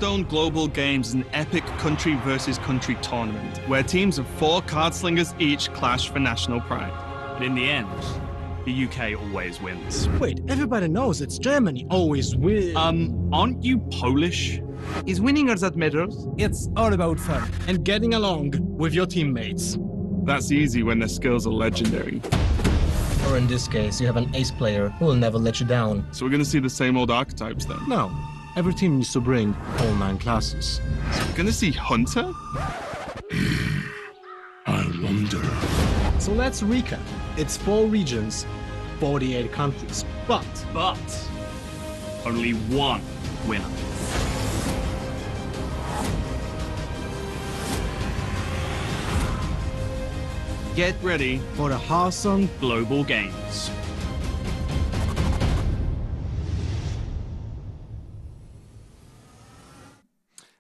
Hearthstone Global Games is an epic country versus country tournament where teams of 4 card slingers each clash for national pride. But in the end, the UK always wins. Wait, everybody knows it's Germany always wins. Aren't you Polish? Is winning or that matters? It's all about fun and getting along with your teammates. That's easy when their skills are legendary. Or in this case, you have an ace player who will never let you down. So we're gonna see the same old archetypes then? No, every team needs to bring all 9 classes. So we're gonna see Hunter? I wonder. So let's recap. It's 4 regions, 48 countries, but Only one winner. Get ready. for the Hearthstone Global Games.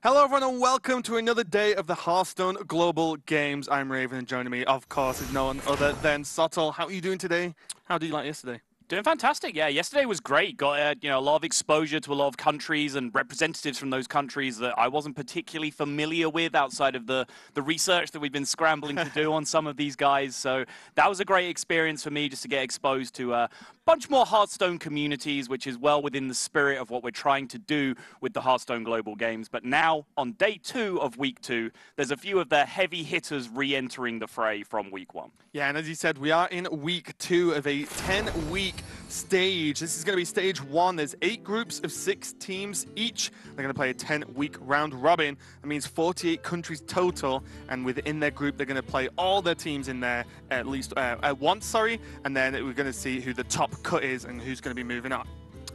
Hello everyone and welcome to another day of the Hearthstone Global Games. I'm Raven and joining me, of course, is no one other than Sotol. How are you doing today? How did you like yesterday? Doing fantastic, yeah. Yesterday was great. Got a lot of exposure to a lot of countries and representatives from those countries that I wasn't particularly familiar with outside of the research that we've been scrambling to do on some of these guys. So that was a great experience for me just to get exposed to a bunch more Hearthstone communities, which is well within the spirit of what we're trying to do with the Hearthstone Global Games. But now, on day 2 of week 2, there's a few of the heavy hitters re-entering the fray from week 1. Yeah, and as you said, we are in week 2 of a 10-week stage. This is going to be stage 1. There's 8 groups of 6 teams each. They're going to play a 10-week round robin. That means 48 countries total, and within their group, they're going to play all their teams in there at least at once, and then we're going to see who the top cut is and who's going to be moving on.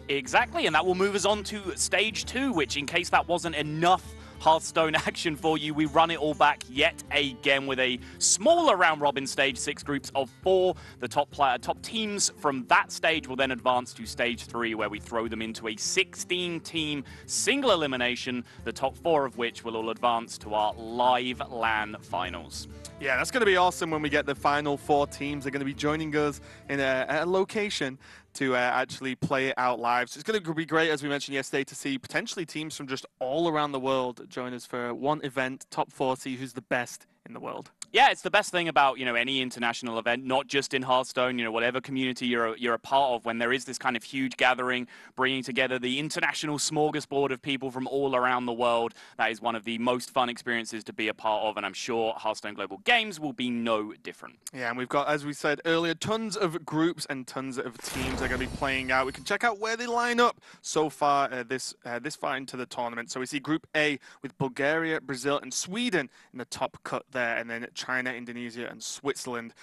Exactly, and that will move us on to stage 2, which, in case that wasn't enough Hearthstone action for you, we run it all back yet again with a smaller round robin stage, 6 groups of 4. The top teams from that stage will then advance to stage 3, where we throw them into a 16-team single elimination, the top 4 of which will all advance to our live LAN finals. Yeah, that's going to be awesome when we get the final 4 teams. They're going to be joining us in a location to actually play it out live. So it's going to be great, as we mentioned yesterday, to see potentially teams from just all around the world join us for one event, top 4, see who's the best in the world. Yeah, it's the best thing about, any international event, not just in Hearthstone, whatever community you're a part of, when there is this kind of huge gathering, bringing together the international smorgasbord of people from all around the world. That is one of the most fun experiences to be a part of, and I'm sure Hearthstone Global Games will be no different. Yeah, and we've got, as we said earlier, tons of groups and tons of teams that are going to be playing out. We can check out where they line up so far this far into the tournament. So we see Group A with Bulgaria, Brazil, and Sweden in the top cut there, and then China, Indonesia, and Switzerland,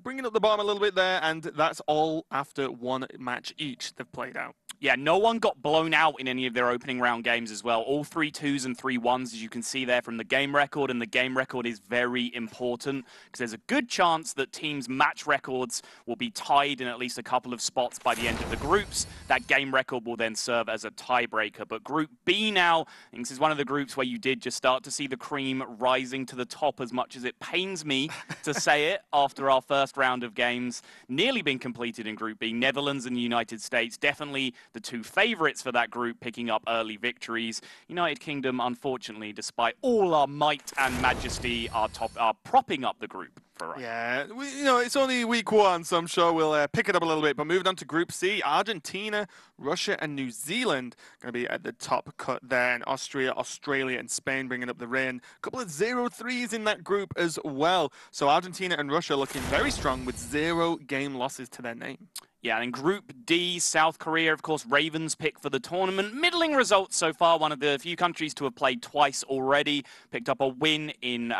bringing up the bottom a little bit there, and that's all after 1 match each they've played out. Yeah, no one got blown out in any of their opening round games as well. All 3 2s and 3 1s, as you can see there from the game record, and the game record is very important because there's a good chance that teams' match records will be tied in at least a couple of spots by the end of the groups. That game record will then serve as a tiebreaker. But Group B now, I think this is one of the groups where you did just start to see the cream rising to the top, as much as it pains me to say it after our first round of games. Nearly been completed in Group B. Netherlands and the United States, definitely the 2 favorites for that group, picking up early victories. United Kingdom, unfortunately, despite all our might and majesty, are propping up the group. Yeah, it's only week 1, so I'm sure we'll pick it up a little bit. But moving on to Group C, Argentina, Russia, and New Zealand going to be at the top cut there, and Austria, Australia, and Spain bringing up the rear. A couple of 0-3s in that group as well. So Argentina and Russia looking very strong with 0 game losses to their name. Yeah, and in Group D, South Korea, of course, Ravens pick for the tournament. Middling results so far, one of the few countries to have played twice already. Picked up a win in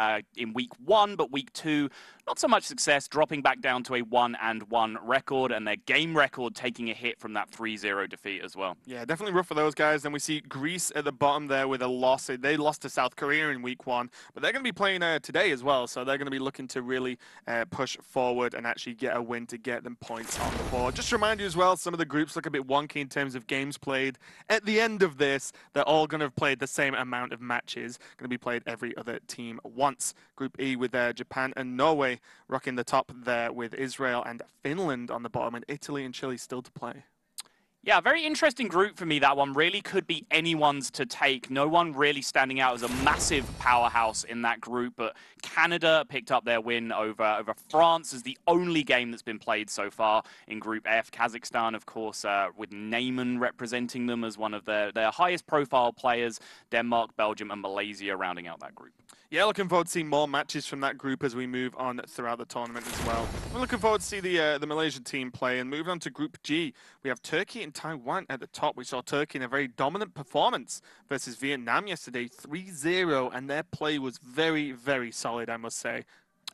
week 1, but week 2, not so much success, dropping back down to a 1-1 record, and their game record taking a hit from that 3-0 defeat as well. Yeah, definitely rough for those guys. Then we see Greece at the bottom there with a loss. They lost to South Korea in week 1, but they're going to be playing today as well, so they're going to be looking to really push forward and actually get a win to get them points on the board. Just to remind you as well, some of the groups look a bit wonky in terms of games played. At the end of this, they're all going to have played the same amount of matches, going to be played every other team once. Group E with Japan and Norway rocking the top there, with Israel and Finland on the bottom, and Italy and Chile still to play. Yeah, very interesting group for me, that one. Really could be anyone's to take. No one really standing out as a massive powerhouse in that group, but Canada picked up their win over France as the only game that's been played so far in Group F. Kazakhstan, of course, with Snowman representing them as one of their highest profile players. Denmark, Belgium, and Malaysia rounding out that group. Yeah, looking forward to seeing more matches from that group as we move on throughout the tournament as well. We're looking forward to see the Malaysian team play. And moving on to Group G, we have Turkey and Taiwan at the top. We saw Turkey in a very dominant performance versus Vietnam yesterday, 3-0, and their play was very, very solid, I must say.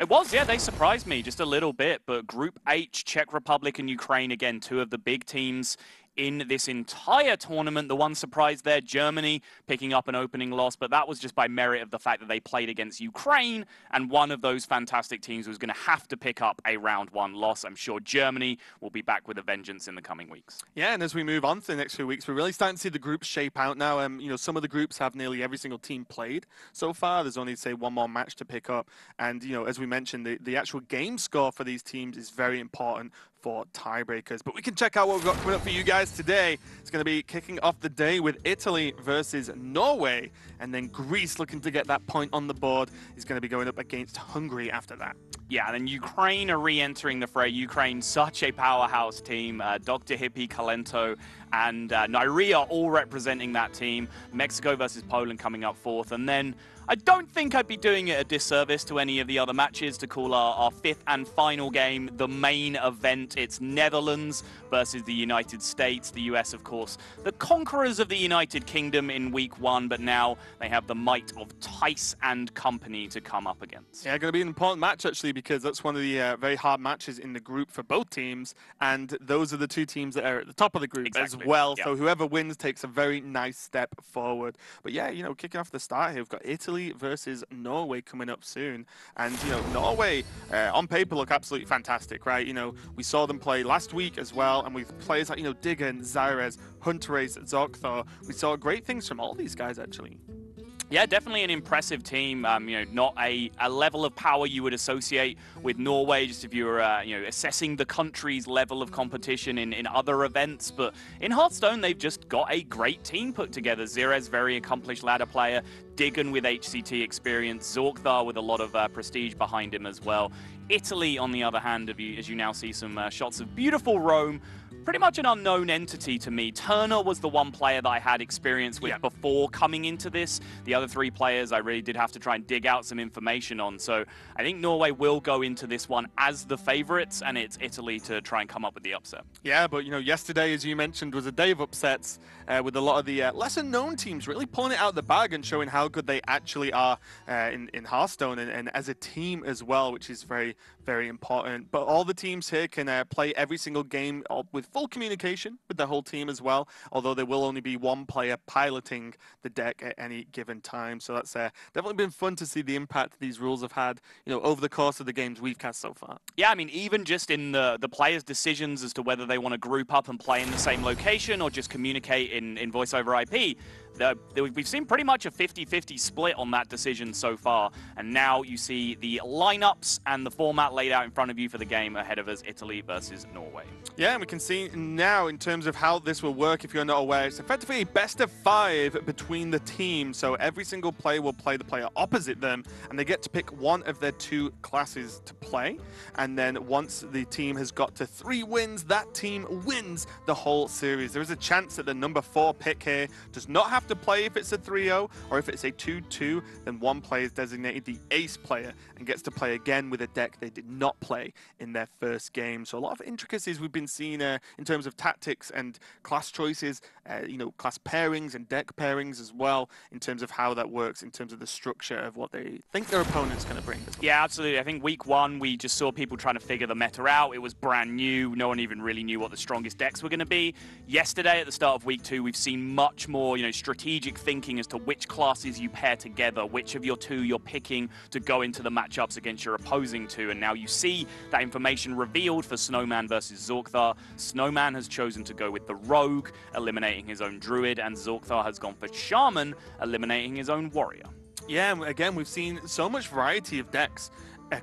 It was, yeah, they surprised me just a little bit. But Group H, Czech Republic and Ukraine, again, two of the big teams in this entire tournament. The one surprise there, Germany picking up an opening loss, but that was just by merit of the fact that they played against Ukraine, and one of those fantastic teams was going to have to pick up a round one loss. I'm sure Germany will be back with a vengeance in the coming weeks. Yeah, and as we move on to the next few weeks, we're really starting to see the groups shape out now. Some of the groups have nearly every single team played so far. There's only, say, one more match to pick up. And, as we mentioned, the actual game score for these teams is very important for tiebreakers. But we can check out what we've got coming up for you guys today. It's going to be kicking off the day with Italy versus Norway, and then Greece looking to get that point on the board is going to be going up against Hungary after that. Yeah, and then Ukraine are re-entering the fray. Ukraine, such a powerhouse team. Dr. Hippie, Kalento, and Nairi are all representing that team. Mexico versus Poland coming up fourth. And then I don't think I'd be doing it a disservice to any of the other matches to call our fifth and final game the main event. It's Netherlands versus the United States. The US, of course, the conquerors of the United Kingdom in week one, but now they have the might of Tice and company to come up against. Yeah, going to be an important match, actually, because that's one of the very hard matches in the group for both teams, and those are the two teams that are at the top of the group as well. Yep. So whoever wins takes a very nice step forward. But yeah, kicking off the start here, we've got Italy versus Norway coming up soon. And, Norway, on paper, look absolutely fantastic, right? We saw them play last week as well, and with players like, Diggen, Zaires, Hunterase, Zorkthor, we saw great things from all these guys, actually. Yeah, definitely an impressive team. Not a level of power you would associate with Norway, just if you were, assessing the country's level of competition in other events. But in Hearthstone, they've just got a great team put together. Zirez, very accomplished ladder player. Diggen with HCT experience. Zorkthar with a lot of prestige behind him as well. Italy, on the other hand, as you now see some shots of beautiful Rome. Pretty much an unknown entity to me. Turner was the one player that I had experience with before coming into this. The other three players I really did have to try and dig out some information on. So I think Norway will go into this one as the favorites, and it's Italy to try and come up with the upset. Yeah, but yesterday, as you mentioned, was a day of upsets with a lot of the lesser-known teams really pulling it out of the bag and showing how good they actually are in Hearthstone and as a team as well, which is very, very important. But all the teams here can play every single game with full communication with the whole team as well, although there will only be one player piloting the deck at any given time. So that's definitely been fun to see the impact these rules have had, over the course of the games we've cast so far. Yeah, I mean, even just in the players' decisions as to whether they want to group up and play in the same location or just communicate in voice over IP, we've seen pretty much a 50-50 split on that decision so far, and now you see the lineups and the format laid out in front of you for the game ahead of us, Italy versus Norway. Yeah, and we can see now in terms of how this will work, if you're not aware, it's effectively a best of 5 between the teams, so every single player will play the player opposite them, and they get to pick one of their 2 classes to play, and then once the team has got to 3 wins, that team wins the whole series. There is a chance that the number 4 pick here does not have to play if it's a 3-0, or if it's a 2-2, then one player is designated the ace player and gets to play again with a deck they did not play in their first game. So a lot of intricacies we've been seeing in terms of tactics and class choices, class pairings and deck pairings as well, in terms of how that works, in terms of the structure of what they think their opponent's going to bring as well. Yeah, absolutely. I think week 1, we just saw people trying to figure the meta out. It was brand new. No one even really knew what the strongest decks were going to be. Yesterday, at the start of week 2, we've seen much more, strategic thinking as to which classes you pair together, which of your 2 you're picking to go into the matchups against your opposing 2. And now you see that information revealed for Snowman versus Zorkthar. Snowman has chosen to go with the Rogue, eliminating his own Druid, and Zorkthar has gone for Shaman, eliminating his own Warrior. Yeah, again, we've seen so much variety of decks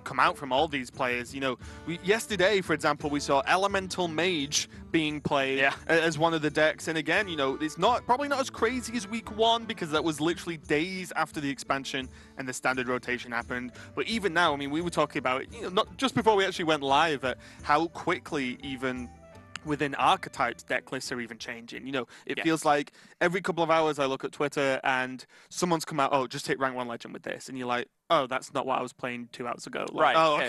come out from all these players. You know, yesterday, for example, we saw Elemental Mage being played as one of the decks. And again, you know, it's probably not as crazy as week 1 because that was literally days after the expansion and the standard rotation happened. But even now, I mean, we were talking about, you know, not just before we actually went live, how quickly even within archetypes, deck lists are even changing. You know, it feels like every couple of hours I look at Twitter and someone's come out, oh, just hit rank 1 legend with this. And you're like, oh, that's not what I was playing 2 hours ago. Like, oh,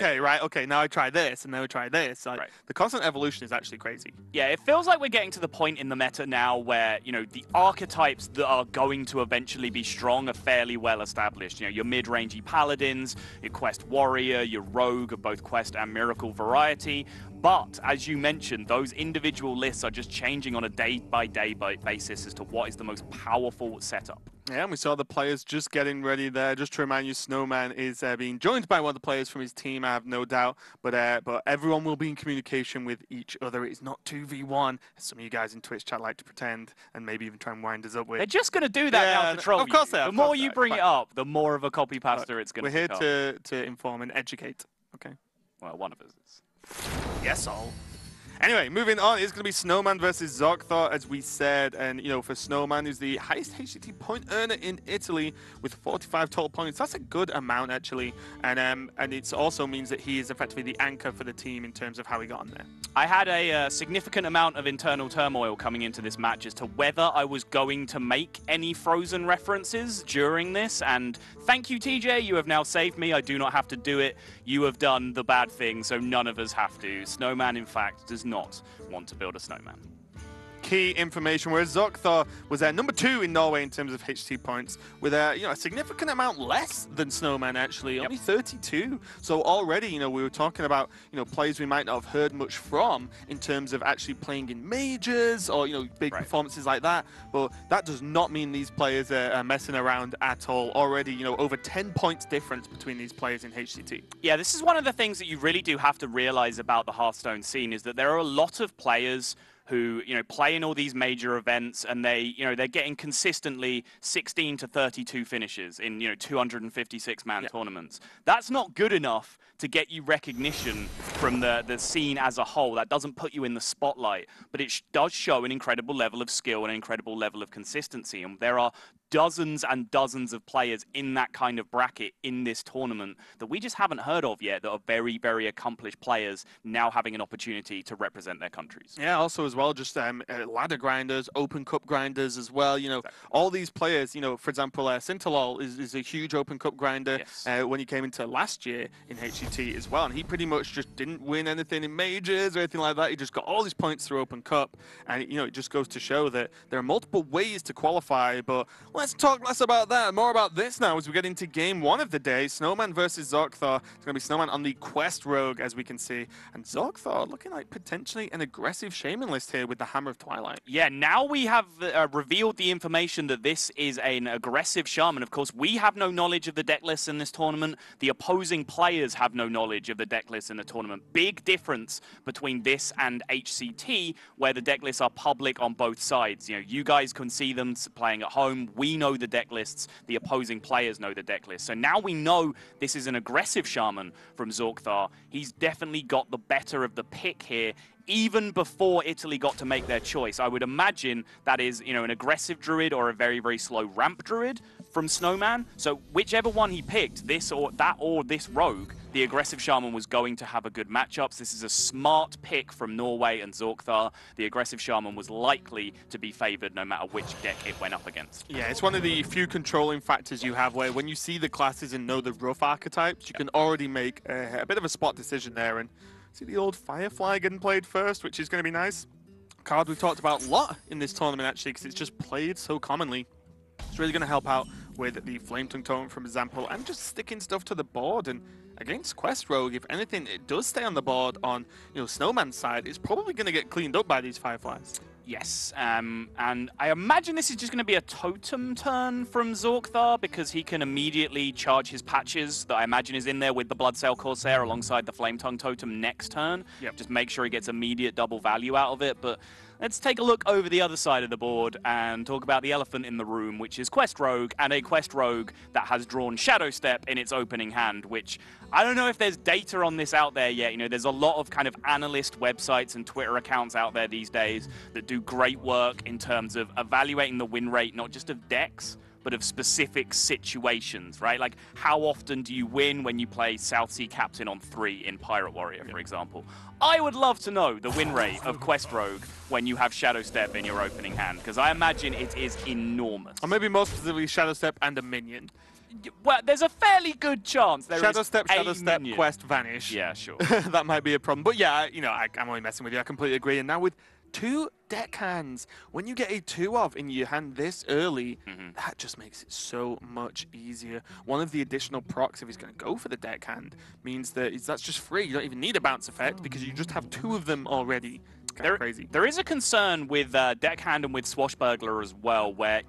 okay, now I try this, and then I try this. Like, the constant evolution is actually crazy. Yeah, it feels like we're getting to the point in the meta now where, you know, the archetypes that are going to eventually be strong are fairly well established. You know, your mid-rangey paladins, your quest warrior, your rogue of both quest and miracle variety. But, as you mentioned, those individual lists are just changing on a day-by-day basis as to what is the most powerful setup. Yeah, and we saw the players just getting ready there. Just to remind you, Snowman is being joined by one of the players from his team, I have no doubt. But everyone will be in communication with each other. It's not 2v1, as some of you guys in Twitch chat like to pretend, and maybe even try and wind us up with. They're just going to do that now to troll you. Of course they are. The more you bring it up, the more of a copy pasta it's going to become. We're here to inform and educate. Okay. Well, one of us is. Yes, all. Anyway, moving on, it's going to be Snowman versus Yawgmoth, as we said. And, you know, for Snowman, who's the highest HCT point earner in Italy with 45 total points. That's a good amount, actually. And it also means that he is effectively the anchor for the team in terms of how he got on there. I had a significant amount of internal turmoil coming into this match as to whether I was going to make any Frozen references during this. And thank you, TJ. You have now saved me. I do not have to do it. You have done the bad thing, so none of us have to. Snowman, in fact, does not want to build a snowman. Key information, whereas Yawgmoth was number 2 in Norway in terms of HT points, with a significant amount less than Snowman, actually, only 32. So already, we were talking about players we might not have heard much from in terms of actually playing in majors or big performances like that. But that does not mean these players are messing around at all. Already, over 10 points difference between these players in HCT. Yeah, this is one of the things that you really do have to realize about the Hearthstone scene is that there are a lot of players who play in all these major events, and they're getting consistently 16 to 32 finishes in 256-man tournaments. That's not good enough to get you recognition from the scene as a whole. That doesn't put you in the spotlight, but it does show an incredible level of skill and an incredible level of consistency. And there are dozens and dozens of players in that kind of bracket in this tournament that we just haven't heard of yet, that are very, very accomplished players now having an opportunity to represent their countries. Yeah, also as well, just ladder grinders, open cup grinders as well. Exactly. All these players, for example, Sintalol is a huge open cup grinder when he came into last year in HCT as well. And he pretty much just didn't win anything in majors or anything like that. He just got all these points through open cup. And, it just goes to show that there are multiple ways to qualify, but let's talk less about that, more about this now as we get into game 1 of the day. Snowman versus Yawgmoth. It's going to be Snowman on the Quest Rogue, as we can see. And Yawgmoth looking like potentially an aggressive Shaman list here with the Hammer of Twilight. Yeah, now we have revealed the information that this is an aggressive Shaman. Of course, we have no knowledge of the deck lists in this tournament. The opposing players have no knowledge of the deck lists in the tournament. Big difference between this and HCT, where the deck lists are public on both sides. You guys can see them playing at home. We know the deck lists, the opposing players know the deck lists. So now we know this is an aggressive Shaman from Yawgmoth. He's definitely got the better of the pick here, even before Italy got to make their choice. I would imagine that is, an aggressive Druid or a very, very slow ramp Druid from Snowman. So whichever one he picked, this or this Rogue, the aggressive Shaman was going to have a good matchups. This is a smart pick from Norway and Yawgmoth. The aggressive Shaman was likely to be favored no matter which deck it went up against. Yeah, it's one of the few controlling factors you have where when you see the classes and know the rough archetypes, you can already make a bit of a spot decision there. And see the old Firefly getting played first, which is going to be nice. Card we've talked about a lot in this tournament, actually, because it's just played so commonly. It's really going to help out with the Flame Tongue Totem, for example, and just sticking stuff to the board. And against Quest Rogue, if anything, it does stay on the board on Snowman's side. It's probably going to get cleaned up by these Fireflies. Yes, and I imagine this is just going to be a totem turn from Zorkthar because he can immediately charge his patches that I imagine is in there with the Bloodsail Corsair alongside the Flametongue totem next turn. Yep. Just make sure he gets immediate double value out of it, but let's take a look over the other side of the board and talk about the elephant in the room, which is Quest Rogue, and a Quest Rogue that has drawn Shadow Step in its opening hand, which I don't know if there's data on this out there yet. You know, there's a lot of kind of analyst websites and Twitter accounts out there these days that do great work in terms of evaluating the win rate, not just of decks, but of specific situations, right? Like, how often do you win when you play South Sea Captain on 3 in Pirate Warrior, for example? I would love to know the win rate of Quest Rogue when you have Shadow Step in your opening hand, because I imagine it is enormous. Or maybe more specifically Shadow Step and a minion. Well, there's a fairly good chance there Shadow is Step, Shadow a Step, minion. Quest, Vanish. Yeah, sure. That might be a problem. But yeah, you know, I'm only messing with you. I completely agree. And now with 2 deck hands, when you get a 2-of in your hand this early, that just makes it so much easier. One of the additional procs, if he's going to go for the deck hand, means that that's just free. You don't even need a bounce effect because you just have 2 of them already. It's kind of crazy. There is a concern with deck hand and with Swashbuckler as well, where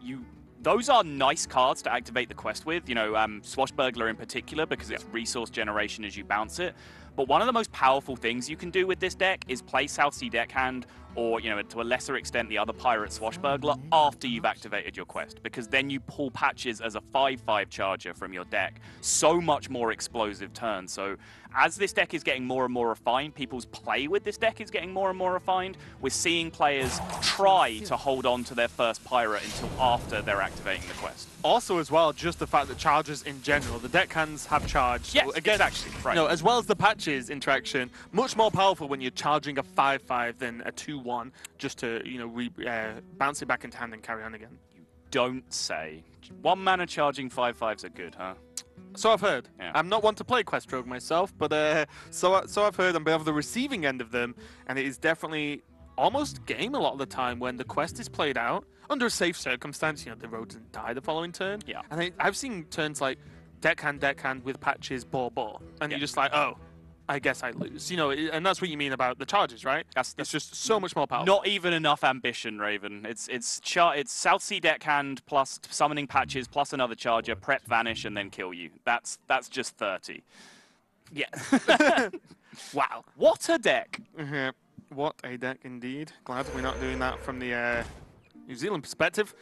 those are nice cards to activate the quest with, you know, Swashbuckler in particular, because it's resource generation as you bounce it. But one of the most powerful things you can do with this deck is play South Sea Deckhand, or, you know, to a lesser extent, the other Pirate Swashbuckler after you've activated your quest, because then you pull patches as a 5/5 charger from your deck. So much more explosive turn. So as this deck is getting more and more refined, people's play with this deck is getting more and more refined. We're seeing players try to hold on to their first Pirate until after they're activating the quest. Also, as well, just the fact that charges in general, the deck hands have charge. Yes, So again, exactly. Right. You know, as well as the patches interaction, much more powerful when you're charging a 5/5 than a 2/1, just to, you know, bounce it back into hand and carry on again. You don't say. 1 mana charging 5/5s are good, huh? So I've heard. Yeah. I'm not one to play Quest Rogue myself, but so I've heard. I'm of the receiving end of them, and it is definitely almost game a lot of the time when the quest is played out under a safe circumstance. You know, the road doesn't die the following turn. Yeah. And I've seen turns like deck hand with patches, ball, and you're just like, oh, I guess I lose. You know, and that's what you mean about the charges, right? That's it's just so much more powerful. Not even enough ambition, Raven. It's South Sea Deckhand plus summoning patches plus another charger, prep, vanish, and then kill you. That's just 30. Yeah. Wow. What a deck. What a deck indeed. Glad we're not doing that from the New Zealand perspective.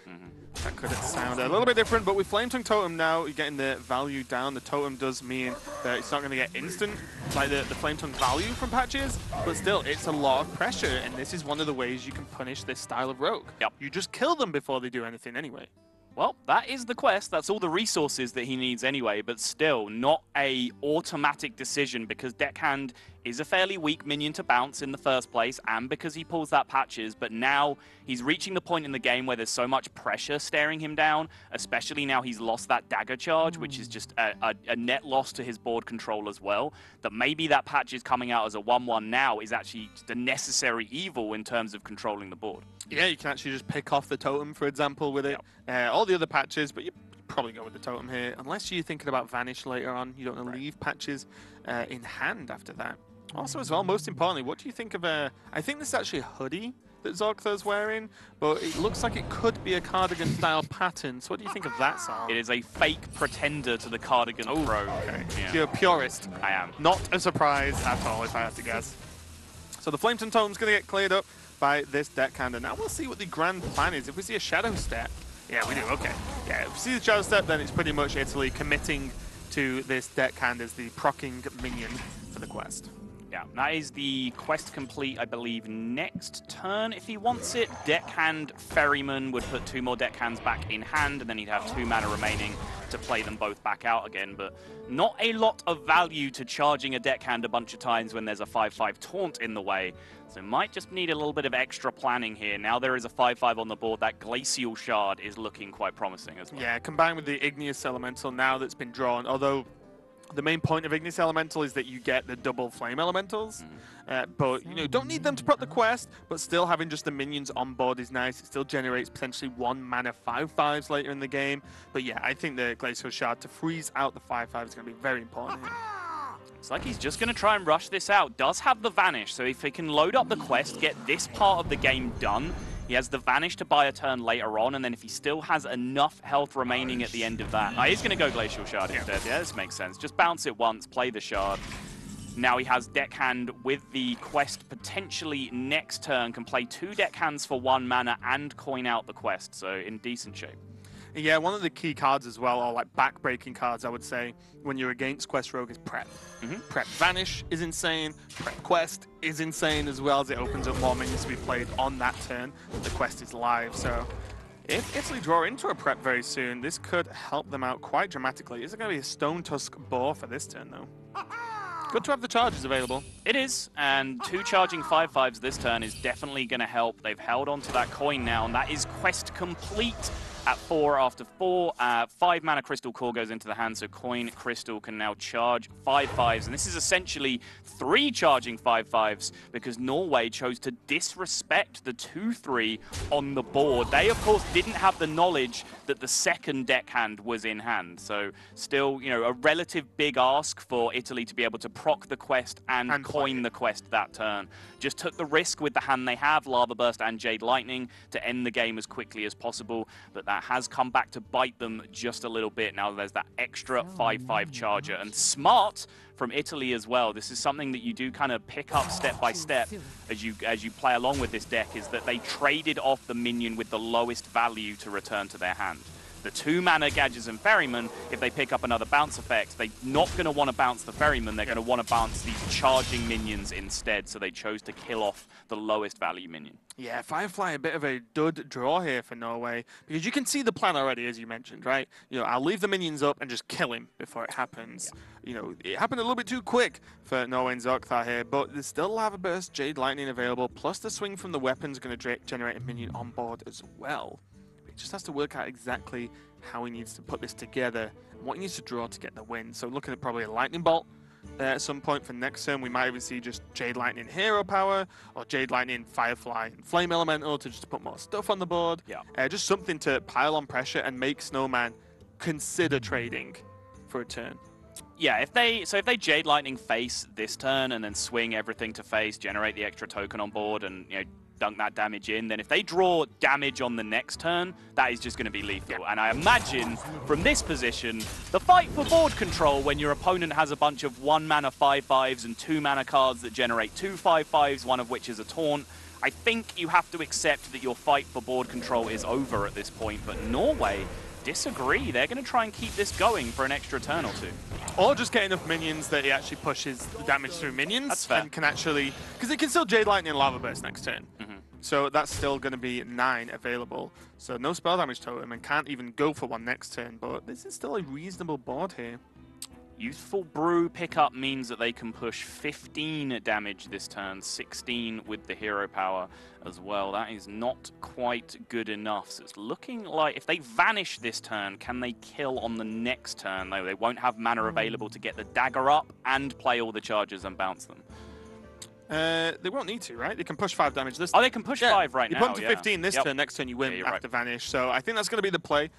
That could sound a little bit different, but with Flametongue Totem now, you're getting the value down. The Totem does mean that it's not going to get instant, like the Flametongue value from patches, but still, it's a lot of pressure, and this is one of the ways you can punish this style of rogue. Yep. You just kill them before they do anything anyway. Well, that is the quest. That's all the resources that he needs anyway, but still not a automatic decision because Deckhand is a fairly weak minion to bounce in the first place and because he pulls that patches, but now he's reaching the point in the game where there's so much pressure staring him down, especially now he's lost that dagger charge, which is just a net loss to his board control as well, that maybe that patches coming out as a 1/1 now is actually just a necessary evil in terms of controlling the board. Yeah, you can actually just pick off the Totem, for example, with it. All the other patches, but you probably go with the Totem here. Unless you're thinking about Vanish later on, you don't want to leave patches in hand after that. Also, as well, most importantly, what do you think of I think this is actually a hoodie that Zorkthar's wearing, but it looks like it could be a cardigan-style pattern. So what do you think of that, Sal? It is a fake pretender to the cardigan throw. Okay. Yeah. You're a purist. I am. Not a surprise at all, if I had to guess. So the Flametongue Totem's going to get cleared up by this deckhand, and now we'll see what the grand plan is. If we see a Shadow Step, yeah, we do, okay. Yeah, if we see the Shadow Step, then it's pretty much Italy committing to this deckhand as the proccing minion for the quest. Yeah, that is the quest complete, I believe, next turn if he wants it. Deckhand Ferryman would put 2 more deckhands back in hand, and then he'd have 2 mana remaining to play them both back out again. But not a lot of value to charging a deckhand a bunch of times when there's a 5/5 taunt in the way. So might just need a little bit of extra planning here. Now there is a 5/5 on the board. That Glacial Shard is looking quite promising as well. Yeah, combined with the Igneous Elemental now that's been drawn, although the main point of Igneous Elemental is that you get the double Flame Elementals, but you know, don't need them to proc the quest, but still having just the minions on board is nice. It still generates potentially 1 mana 5/5s later in the game, but yeah, I think the Glacial Shard to freeze out the 5/5 is going to be very important here. It's like he's just going to try and rush this out. Does have the Vanish, so if he can load up the quest, get this part of the game done, He has the Vanish to buy a turn later on, and then if he still has enough health remaining at the end of that, he's going to go Glacial Shard instead. Yeah, this makes sense. Just bounce it once, play the Shard. Now he has Deckhand with the quest potentially next turn, can play 2 Deckhands for 1 mana and coin out the quest, so in decent shape. Yeah, one of the key cards as well, or like back-breaking cards, I would say, when you're against Quest Rogue is Prep. Prep Vanish is insane, Prep Quest is insane as well, as it opens up more minions to be played on that turn that the quest is live. So if Italy draw into a Prep very soon, this could help them out quite dramatically. Is it going to be a Stone Tusk Boar for this turn, though? Good to have the charges available. It is, and 2 charging 5/5s this turn is definitely going to help. They've held on to that coin now, and that is quest complete. At 4 after 4, 5 mana Crystal Core goes into the hand, so Coin Crystal can now charge 5/5s. And this is essentially 3 charging 5/5s because Norway chose to disrespect the 2/3 on the board. They, of course, didn't have the knowledge that the second deckhand was in hand. So still, you know, a relative big ask for Italy to be able to proc the quest and coin the quest that turn. Just took the risk with the hand they have, Lava Burst and Jade Lightning, to end the game as quickly as possible. But that has come back to bite them just a little bit. Now there's that extra 5/5 charger. And smart from Italy as well. This is something that you do kind of pick up step by step as you play along with this deck, is that they traded off the minion with the lowest value to return to their hand. The 2 mana Gadgets and Ferryman, if they pick up another bounce effect, they're not going to want to bounce the Ferryman, they're going to want to bounce these charging minions instead, so they chose to kill off the lowest value minion. Yeah, Firefly a bit of a dud draw here for Norway, because you can see the plan already, as you mentioned, right? You know, I'll leave the minions up and just kill him before it happens. Yeah. You know, it happened a little bit too quick for Norway and Zokthar here, but there's still Lava Burst, Jade Lightning available, plus the swing from the weapon's going to generate a minion on board as well. Just has to work out exactly how he needs to put this together and what he needs to draw to get the win. So looking at probably a Lightning Bolt at some point for next turn. We might even see just Jade Lightning Hero Power or Jade Lightning Firefly and Flame Elemental to just put more stuff on the board. Yeah. Just something to pile on pressure and make Snowman consider trading for a turn. Yeah, if they Jade Lightning face this turn and then swing everything to face, generate the extra token on board, and you know, dunk that damage in, then if they draw damage on the next turn, that is just going to be lethal. And I imagine from this position, the fight for board control when your opponent has a bunch of 1 mana 5/5s and 2 mana cards that generate 2 5/5s, one of which is a taunt, I think you have to accept that your fight for board control is over at this point. But Norway disagree. They're going to try and keep this going for an extra turn or 2. Or just get enough minions that he actually pushes the damage through minions. That's fair. And can actually, because it can still Jade Lightning and Lava Burst next turn. So that's still going to be 9 available. So no spell damage totem and can't even go for 1 next turn. But this is still a reasonable board here. Youthful Brew pickup means that they can push 15 damage this turn, 16 with the hero power as well. That is not quite good enough. So it's looking like if they vanish this turn, can they kill on the next turn? Though they won't have mana available to get the dagger up and play all the charges and bounce them. They won't need to, right? They can push 5 damage this turn. Oh, they can push 5 right now. You put them to 15 this turn, next turn you win after Vanish. So I think that's going to be the play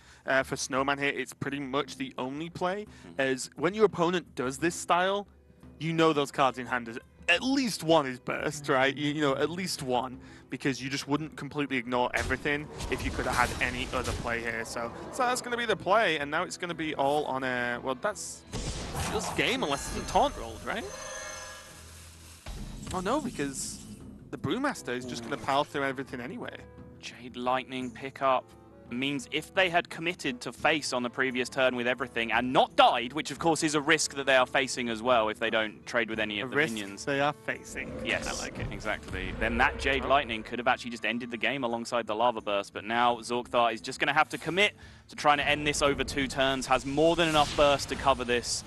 for Snowman here. It's pretty much the only play, as when your opponent does this style, you know those cards in hand is at least 1 is burst, right? You know, at least 1, because you just wouldn't completely ignore everything if you could have had any other play here. So that's going to be the play, and now it's going to be all on a, well, that's just game unless it's a taunt rolled, right? Oh no, because the Brewmaster is just going to pile through everything anyway. Jade Lightning pickup means if they had committed to face on the previous turn with everything and not died, which of course is a risk that they are facing as well if they don't trade with any of the minions. They are facing. Yes, I like it. Exactly. Then that Jade Lightning could have actually just ended the game alongside the Lava Burst, but now Zokthar is just going to have to commit to trying to end this over 2 turns, has more than enough burst to cover this.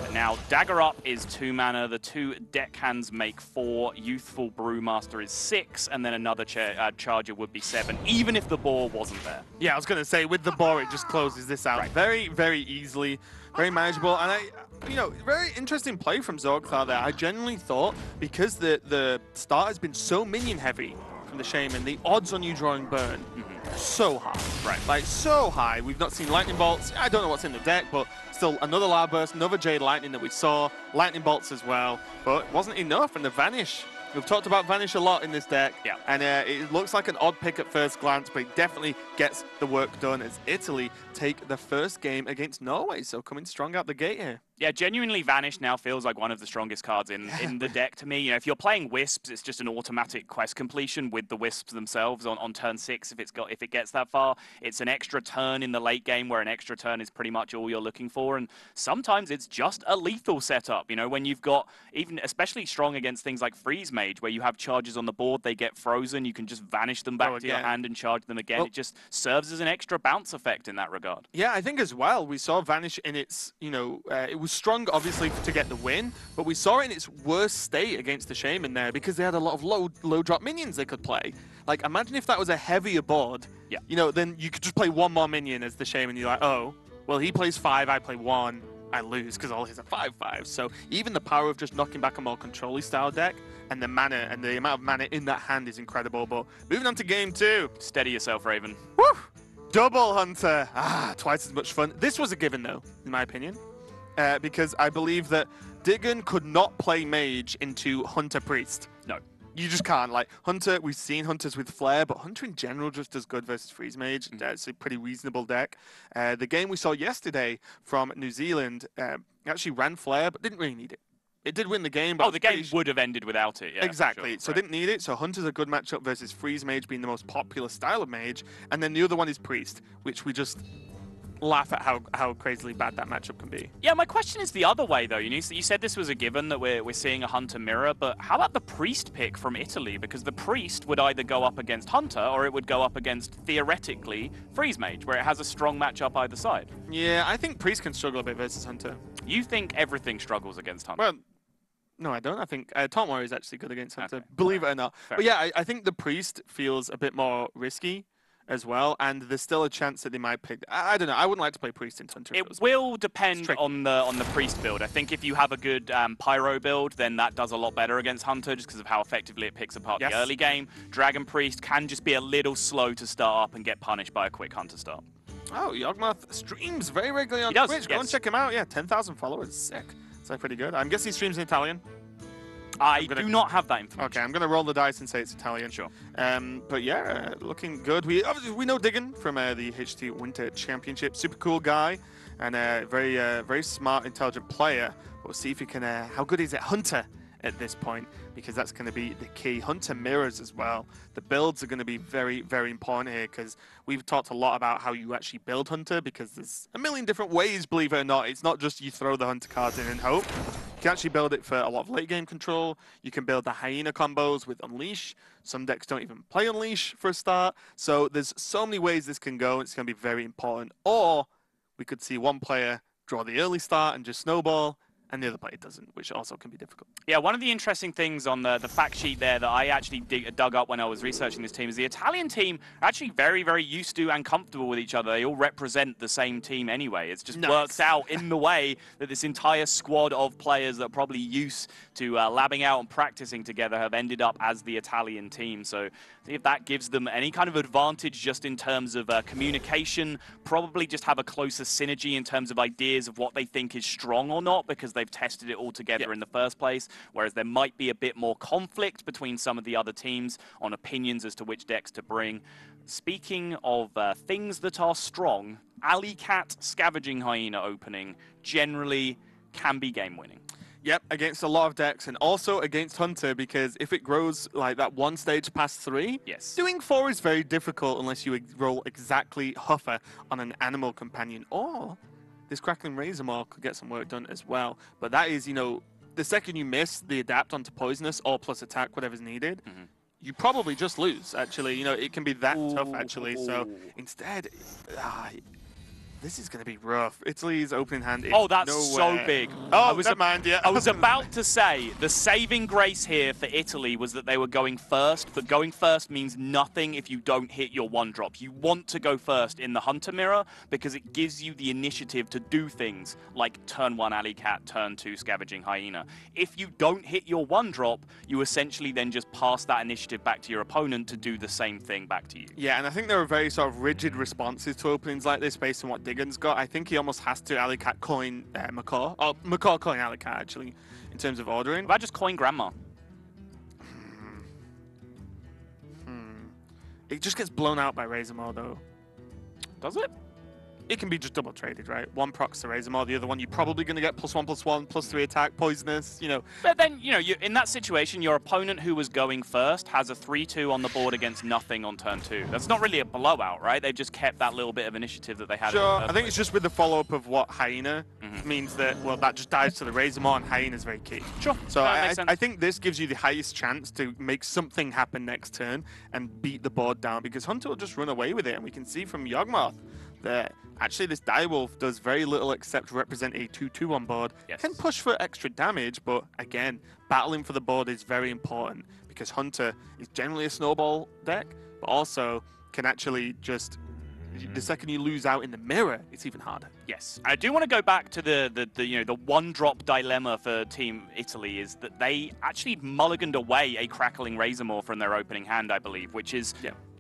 But now Dagger Up is 2 mana, the 2 deckhands make 4, Youthful Brewmaster is 6, and then another charger would be 7, even if the boar wasn't there. Yeah, I was going to say, with the boar, it just closes this out very, very easily, very manageable. And you know, very interesting play from Zokthar there. I genuinely thought, because the start has been so minion heavy from the Shaman, the odds on you drawing burn are so high. Right. Like, so high. We've not seen Lightning Bolts. I don't know what's in the deck, but still another Lava Burst, another Jade Lightning that we saw, Lightning Bolts as well. But it wasn't enough, and the Vanish We've talked about Vanish a lot in this deck, Yeah. and it looks like an odd pick at first glance, but it definitely gets the work done as Italy take the first game against Norway, so coming strong out the gate here. Yeah, genuinely Vanish now feels like one of the strongest cards in the deck to me. You know, if you're playing Wisps, it's just an automatic quest completion with the Wisps themselves on turn 6 if it gets that far. It's an extra turn in the late game where an extra turn is pretty much all you're looking for, and sometimes it's just a lethal setup. You know, when you've got, even especially strong against things like Freeze Mage, where you have charges on the board, they get frozen, you can just vanish them back to your hand and charge them again. Well, it just serves as an extra bounce effect in that regard. Yeah, I think as well, we saw Vanish in its, you know, it was strong, obviously, to get the win, but we saw it in its worst state against the Shaman there because they had a lot of low drop minions they could play. Like, imagine if that was a heavier board, you know, then you could just play one more minion as the Shaman. You're like, oh, well, he plays 5, I play 1, I lose because all his are 5/5. So even the power of just knocking back a more control-y style deck and the mana and the amount of mana in that hand is incredible. But moving on to game 2. Steady yourself, Raven. Woo! Double Hunter. Twice as much fun. This was a given, though, in my opinion. Because I believe that Diggen could not play Mage into Hunter Priest. No. You just can't. Like, Hunter, we've seen Hunters with Flare, but Hunter in general just does good versus Freeze Mage. It's a pretty reasonable deck. The game we saw yesterday from New Zealand actually ran Flare, but didn't really need it. It did win the game, but the game would have ended without it. Yeah, exactly. Sure, so didn't need it. So Hunter's a good matchup versus Freeze Mage being the most popular style of Mage. And then the other one is Priest, which we just laugh at how crazily bad that matchup can be. Yeah, my question is the other way, though. You said this was a given, that we're seeing a Hunter mirror, but how about the Priest pick from Italy? Because the Priest would either go up against Hunter, or it would go up against, theoretically, Freeze Mage, where it has a strong matchup either side. Yeah, I think Priest can struggle a bit versus Hunter. You think everything struggles against Hunter? Well, no, I don't. I think Taunt Warrior is actually good against Hunter, okay. Believe it or not. Fair. But yeah, I think the Priest feels a bit more risky as well, and there's still a chance that they might pick. I don't know. I wouldn't like to play Priest in Hunter. It will depend on the Priest build. I think if you have a good Pyro build, then that does a lot better against Hunter, just because of how effectively it picks apart the early game. Dragon Priest can just be a little slow to start up and get punished by a quick Hunter start. Oh, Yawgmoth streams very regularly on Twitch. Go and check him out. Yeah, 10,000 followers. Sick. Is that pretty good? I'm guessing he streams in Italian. I do not have that information. Okay, I'm going to roll the dice and say it's Italian. Sure. But yeah, looking good. We know Diggen from the HT Winter Championship. Super cool guy and a very smart, intelligent player. We'll see if he can. How good is it, Hunter, at this point? Because that's going to be the key. Hunter mirrors as well. The builds are going to be very, very important here because we've talked a lot about how you actually build Hunter, because there's a million different ways, believe it or not. It's not just you throw the Hunter cards in and hope. You can actually build it for a lot of late game control. You can build the Hyena combos with Unleash. Some decks don't even play Unleash for a start. So there's so many ways this can go. It's going to be very important. Or we could see one player draw the early start and just snowball, and the other player doesn't, which also can be difficult. Yeah, one of the interesting things on the fact sheet there that I actually dug up when I was researching this team is the Italian team are actually very, very used to and comfortable with each other. They all represent the same team anyway. It's just works out in the way that this entire squad of players that are probably used to labbing out and practicing together have ended up as the Italian team. So if that gives them any kind of advantage just in terms of communication, probably just have a closer synergy in terms of ideas of what they think is strong or not, because they've tested it all together in the first place, whereas there might be a bit more conflict between some of the other teams on opinions as to which decks to bring. Speaking of things that are strong, Alley Cat Scavenging Hyena opening generally can be game-winning. Yep, against a lot of decks, and also against Hunter, because if it grows like that one stage past 3, doing 4 is very difficult unless you roll exactly Huffer on an animal companion, or this Crackling Razormaw could get some work done as well. But that is, you know, the second you miss the adapt onto Poisonous or plus attack, whatever's needed, you probably just lose, actually. You know, it can be that tough, actually. So instead, this is going to be rough. Italy's opening hand is that's so big. Oh, never mind, yeah. I was about to say, the saving grace here for Italy was that they were going first, but going first means nothing if you don't hit your 1-drop. You want to go first in the Hunter mirror because it gives you the initiative to do things like turn 1 Alley Cat, turn 2 Scavenging Hyena. If you don't hit your 1-drop, you essentially then just pass that initiative back to your opponent to do the same thing back to you. Yeah, and I think there are very sort of rigid responses to openings like this based on what Diggen's got. I think he almost has to Alley Cat coin Macaw, or Macaw coin Alley Cat, actually, in terms of ordering. What about just coin Grandma? It just gets blown out by Razormaw, though. Does it? It can be just double traded, right? One procs to Razormaw, the other one you're probably going to get +1/+1, +3 attack, poisonous, you know. But then, you know, in that situation, your opponent who was going first has a 3-2 on the board against nothing on turn 2. That's not really a blowout, right? They've just kept that little bit of initiative that they had. Sure, I think it's just with the follow-up of what Hyena means that, well, that just dies to the Razormaw, and Hyena's very key. Sure. So makes sense. I think this gives you the highest chance to make something happen next turn and beat the board down, because Hunter will just run away with it, and we can see from Yawgmoth that actually this Direwolf does very little except represent a 2/2 on board. Yes. Can push for extra damage, but again, battling for the board is very important because Hunter is generally a snowball deck, but also can actually just, the second you lose out in the mirror, it's even harder. Yes, I do want to go back to the one-drop dilemma for Team Italy is that they actually mulliganed away a Crackling Razormaw from their opening hand, I believe, which is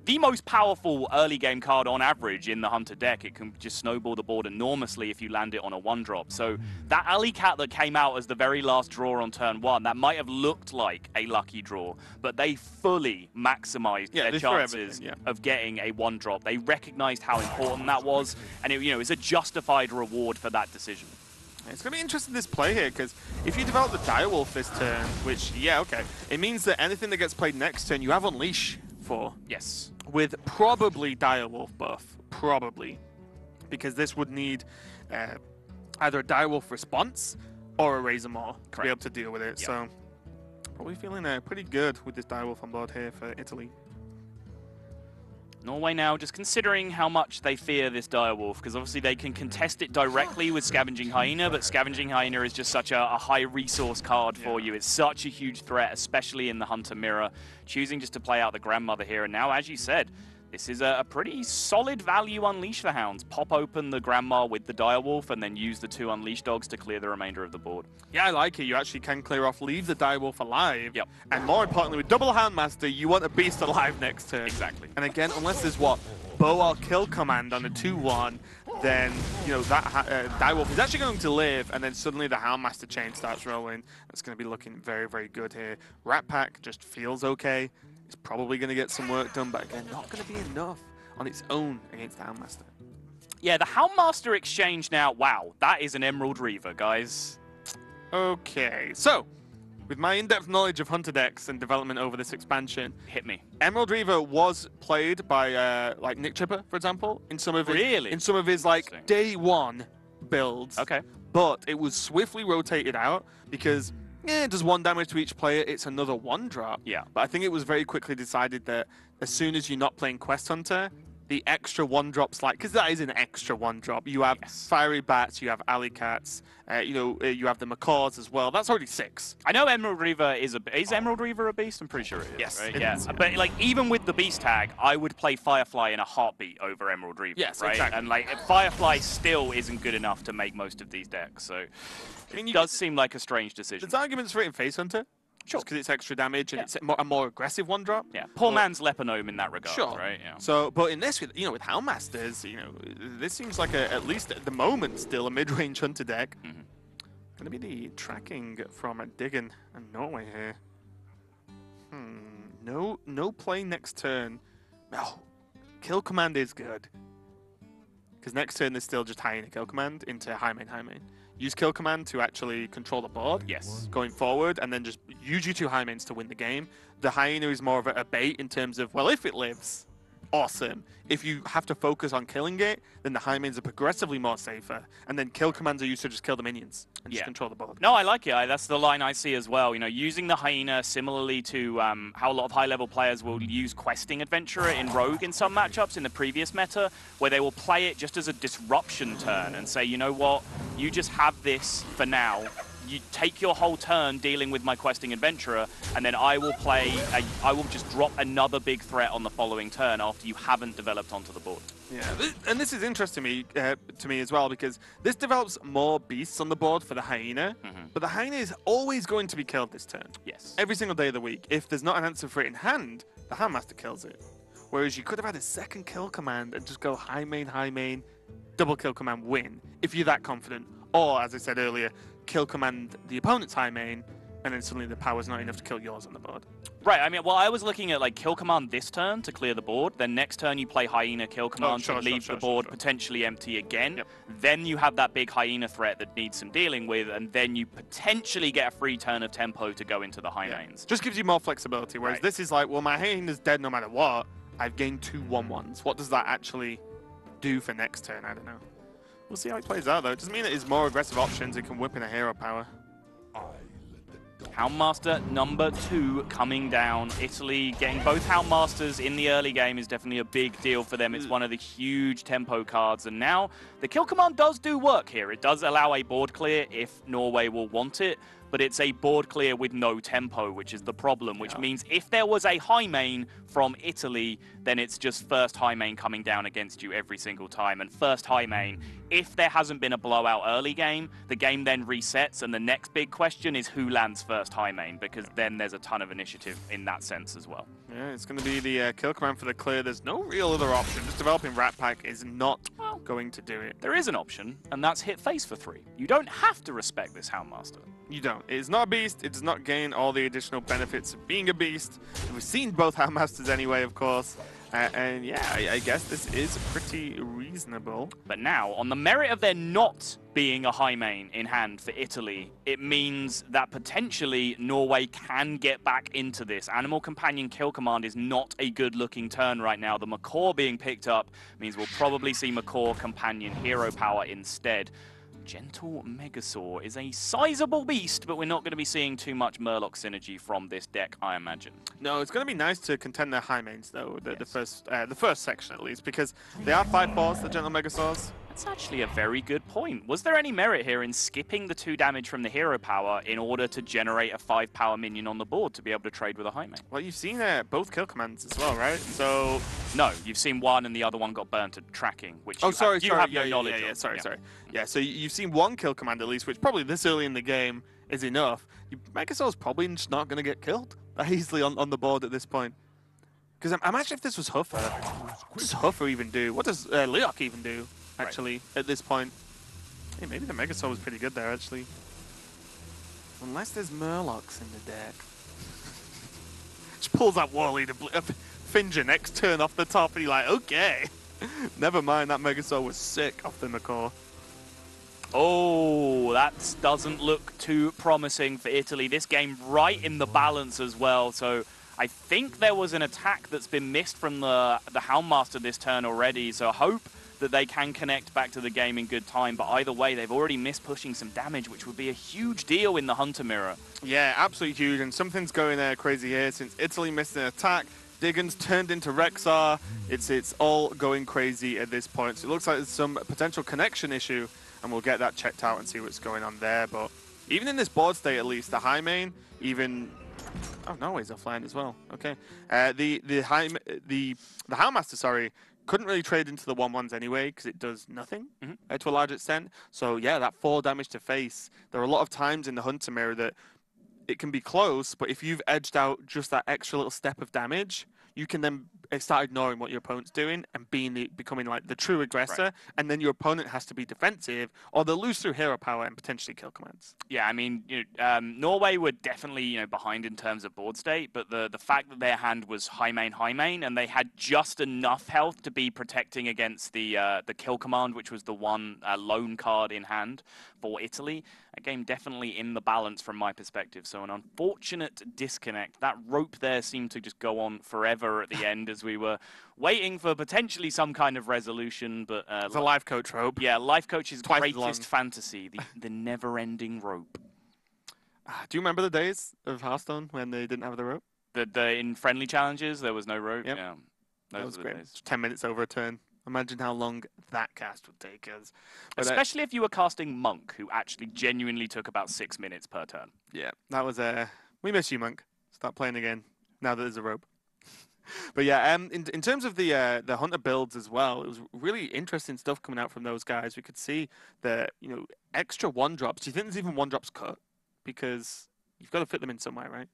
the most powerful early game card on average in the Hunter deck. It can just snowball the board enormously if you land it on a one-drop. So that Alley Cat that came out as the very last draw on turn 1, that might have looked like a lucky draw, but they fully maximized their chances of getting a one-drop. They recognized how important that was, and it, is a justified reward for that decision. It's going to be interesting this play here, because if you develop the Direwolf this turn, which, it means that anything that gets played next turn, you have Unleash for. Yes. With probably Direwolf buff. Probably. Because this would need either a Direwolf response or a Razormaw to be able to deal with it. Yep. So, probably feeling pretty good with this Direwolf on board here for Italy. Norway now just considering how much they fear this Direwolf, because obviously they can contest it directly with Scavenging Hyena, but Scavenging Hyena is just such a high resource card for you. It's such a huge threat, especially in the Hunter mirror. Choosing just to play out the Grandmother here, and now, as you said, this is a pretty solid value Unleash the Hounds. Pop open the Grandma with the Direwolf and then use the 2 Unleash Dogs to clear the remainder of the board. Yeah, I like it. You actually can clear off, leave the Direwolf alive. Yep. And more importantly, with double Houndmaster, you want a Beast alive next turn. Exactly. And again, unless there's Bow or Kill command on a 2/1, then, that Direwolf is actually going to live, and then suddenly the Houndmaster chain starts rolling. That's going to be looking very, very good here. Rat Pack just feels okay. It's probably going to get some work done, but again, not going to be enough on its own against the Houndmaster. Yeah, the Houndmaster exchange now, wow, that is an Emerald Reaver, guys. Okay, so, with my in-depth knowledge of Hunter decks and development over this expansion, hit me. Emerald Reaver was played by, like, Nick Chipper, for example, in some of his, like, day 1 builds. Okay. But it was swiftly rotated out because it does 1 damage to each player. It's another 1-drop. Yeah. But I think it was very quickly decided that as soon as you're not playing Quest Hunter, the extra 1-drops, because that is an extra 1-drop. You have Fiery Bats, you have Alley Cats, you have the Macaws as well. That's already 6. I know Emerald Reaver is Emerald Reaver a beast? I'm pretty sure it is. Yes, right? it is. But even with the beast tag, I would play Firefly in a heartbeat over Emerald Reaver. Yes, right? exactly. And Firefly still isn't good enough to make most of these decks. So it does seem like a strange decision. There's arguments for it in Face Hunter. Sure. Because it's extra damage and it's a more aggressive 1-drop. Yeah, poor man's Leponome in that regard, sure. right? Yeah. So, but in this, with Houndmasters, this seems like at least at the moment, still a mid-range Hunter deck. Going to be the tracking from Diggin and Norway here. No play next turn. No, Kill Command is good. Because next turn there's still just Hyena Kill Command into High Main. Use Kill Command to actually control the board going forward, and then just use your 2 High Mains to win the game. The Hyena is more of a bait in terms of, well, if it lives, awesome. If you have to focus on killing it, then the High Mains are progressively more safer, and then Kill Commands are used to just kill the minions and just control the board. No, I like it. That's the line I see as well. Using the Hyena similarly to how a lot of high-level players will use Questing Adventurer in Rogue in some matchups in the previous meta, where they will play it just as a disruption turn and say, you know what, you just have this for now. You take your whole turn dealing with my Questing Adventurer, and then I will just drop another big threat on the following turn after you haven't developed onto the board. Yeah, and this is interesting to me as well, because this develops more beasts on the board for the Hyena, but the Hyena is always going to be killed this turn. Yes. Every single day of the week. If there's not an answer for it in hand, the Houndmaster kills it. Whereas you could have had a second kill command and just go High Main, double kill command, win, if you're that confident. Or, as I said earlier, kill command the opponent's High Main, and then suddenly the power's not enough to kill yours on the board. Right, I mean, well, I was looking at like kill command this turn to clear the board, then next turn you play hyena kill command to leave the board potentially empty again. Yep. Then you have that big hyena threat that needs some dealing with, and then you potentially get a free turn of tempo to go into the high mains. Just gives you more flexibility, whereas Right. this is like, well, my hyena's dead no matter what. I've gained 2 1/1s. What does that actually do for next turn? I don't know. We'll see how it plays out, though. It doesn't mean it is more aggressive options. It can whip in a hero power. Houndmaster number 2 coming down. Italy getting both Houndmasters in the early game is definitely a big deal for them. It's one of the huge tempo cards. And now the kill command does do work here. It does allow a board clear if Norway will want it. But it's a board clear with no tempo, which is the problem, which means if there was a high main from Italy, then it's just first high main coming down against you every single time. And first high main, if there hasn't been a blowout early game, the game then resets, and the next big question is who lands first high main, because then there's a ton of initiative in that sense as well. Yeah, it's going to be the kill command for the clear. There's no real other option. Just developing Rat Pack is not going to do it. There is an option, and that's hit face for 3. You don't have to respect this Houndmaster. You don't. It is not a beast. It does not gain all the additional benefits of being a beast. We've seen both Houndmasters anyway, of course. And yeah, I guess this is pretty reasonable. But now, on the merit of there not being a high main in hand for Italy, it means that potentially Norway can get back into this. Animal Companion Kill Command is not a good-looking turn right now. The Macaw being picked up means we'll probably see Macaw Companion Hero Power instead. Gentle Megasaur is a sizable beast, but we're not going to be seeing too much Murloc synergy from this deck, I imagine. No, it's going to be nice to contend their high mains, though, the first section at least, because they are 5/4s, the Gentle Megasaurs. That's actually a very good point. Was there any merit here in skipping the 2 damage from the hero power in order to generate a 5 power minion on the board to be able to trade with a high main? Well, you've seen both kill commands as well, right? So no, you've seen one and the other one got burnt at tracking, which you have no knowledge of. Sorry. Yeah, so you've seen one kill command at least, which probably this early in the game is enough. Megasaur's probably just not going to get killed that easily on the board at this point. Because imagine if this was Huffer. What does Huffer even do? What does Leok even do? Actually, at this point. Hey, maybe the Megasaur was pretty good there, actually. Unless there's Murlocs in the deck. Just pulls out Wally to Finger next turn off the top, and you're like, okay. Never mind, that Megasaur was sick off the Macaw. Oh, that doesn't look too promising for Italy. This game right in the balance as well, so I think there was an attack that's been missed from the Houndmaster this turn already, so I hope that they can connect back to the game in good time. But either way, they've already missed pushing some damage, which would be a huge deal in the Hunter Mirror. Yeah, absolutely huge. And something's going crazy here since Italy missed an attack. Diggin's turned into Rexar. It's all going crazy at this point. So it looks like there's some potential connection issue, and we'll get that checked out and see what's going on there. But even in this board state, at least, the high main, even... Oh, Norway's offline as well. Okay. The Houndmaster, sorry, couldn't really trade into the 1/1s anyway because it does nothing to a large extent. So yeah, that 4 damage to face. There are a lot of times in the Hunter Mirror that it can be close, but if you've edged out just that extra little step of damage, you can then start ignoring what your opponent's doing and becoming like the true aggressor, right. And then your opponent has to be defensive, or they'll lose through hero power and potentially kill commands. Yeah, I mean, Norway were definitely behind in terms of board state, but the fact that their hand was high main, and they had just enough health to be protecting against the kill command, which was the one lone card in hand for Italy. A game definitely in the balance from my perspective. So an unfortunate disconnect. That rope there seemed to just go on forever at the end as we were waiting for potentially some kind of resolution. But it's a life coach rope. Yeah, life coach's Twice greatest fantasy, the never-ending rope. Do you remember the days of Hearthstone when they didn't have the rope? In friendly challenges, there was no rope. Yep. Yeah, That was great. Days. 10 minutes over a turn. Imagine how long that cast would take us. But, especially if you were casting Monk, who actually genuinely took about 6 minutes per turn. Yeah, that was we miss you, Monk. Start playing again now that there's a rope. But yeah, in terms of the Hunter builds as well, it was really interesting stuff coming out from those guys. We could see the extra 1-drops. Do you think there's even 1-drops cut? Because you've got to fit them in somewhere, right?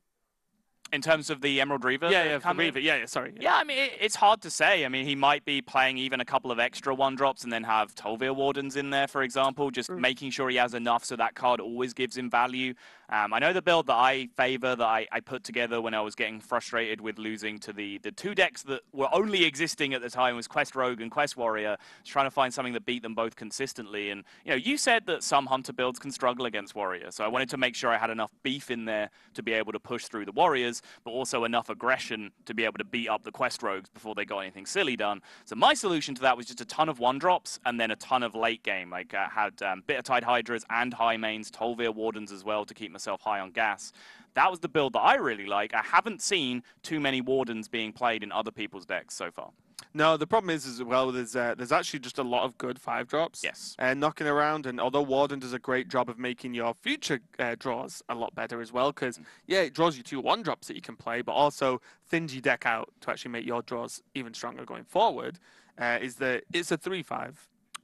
In terms of the Emerald Reaver? Yeah, Reaver. Yeah, sorry. Yeah, I mean, it's hard to say. I mean, he might be playing even a couple of extra 1-drops and then have Tolvir Wardens in there, for example, just making sure he has enough so that card always gives him value. I know the build that I favor, that I put together when I was getting frustrated with losing to the two decks that were only existing at the time was Quest Rogue and Quest Warrior, trying to find something that beat them both consistently. And, you know, you said that some Hunter builds can struggle against Warrior, so I wanted to make sure I had enough beef in there to be able to push through the Warriors, but also enough aggression to be able to beat up the Quest Rogues before they got anything silly done. So my solution to that was just a ton of 1-drops and then a ton of late game. Like I had Bittertide Hydras and high mains, Tolvir Wardens as well to keep myself high on gas. That was the build that I really like. I haven't seen too many Wardens being played in other people's decks so far. No, the problem is as well, there's actually just a lot of good 5-drops. Yes. Knocking around, and although Warden does a great job of making your future draws a lot better as well, because, yeah, it draws you 2 1-drops that you can play, but also thins your deck out to actually make your draws even stronger going forward, is that it's a 3/5.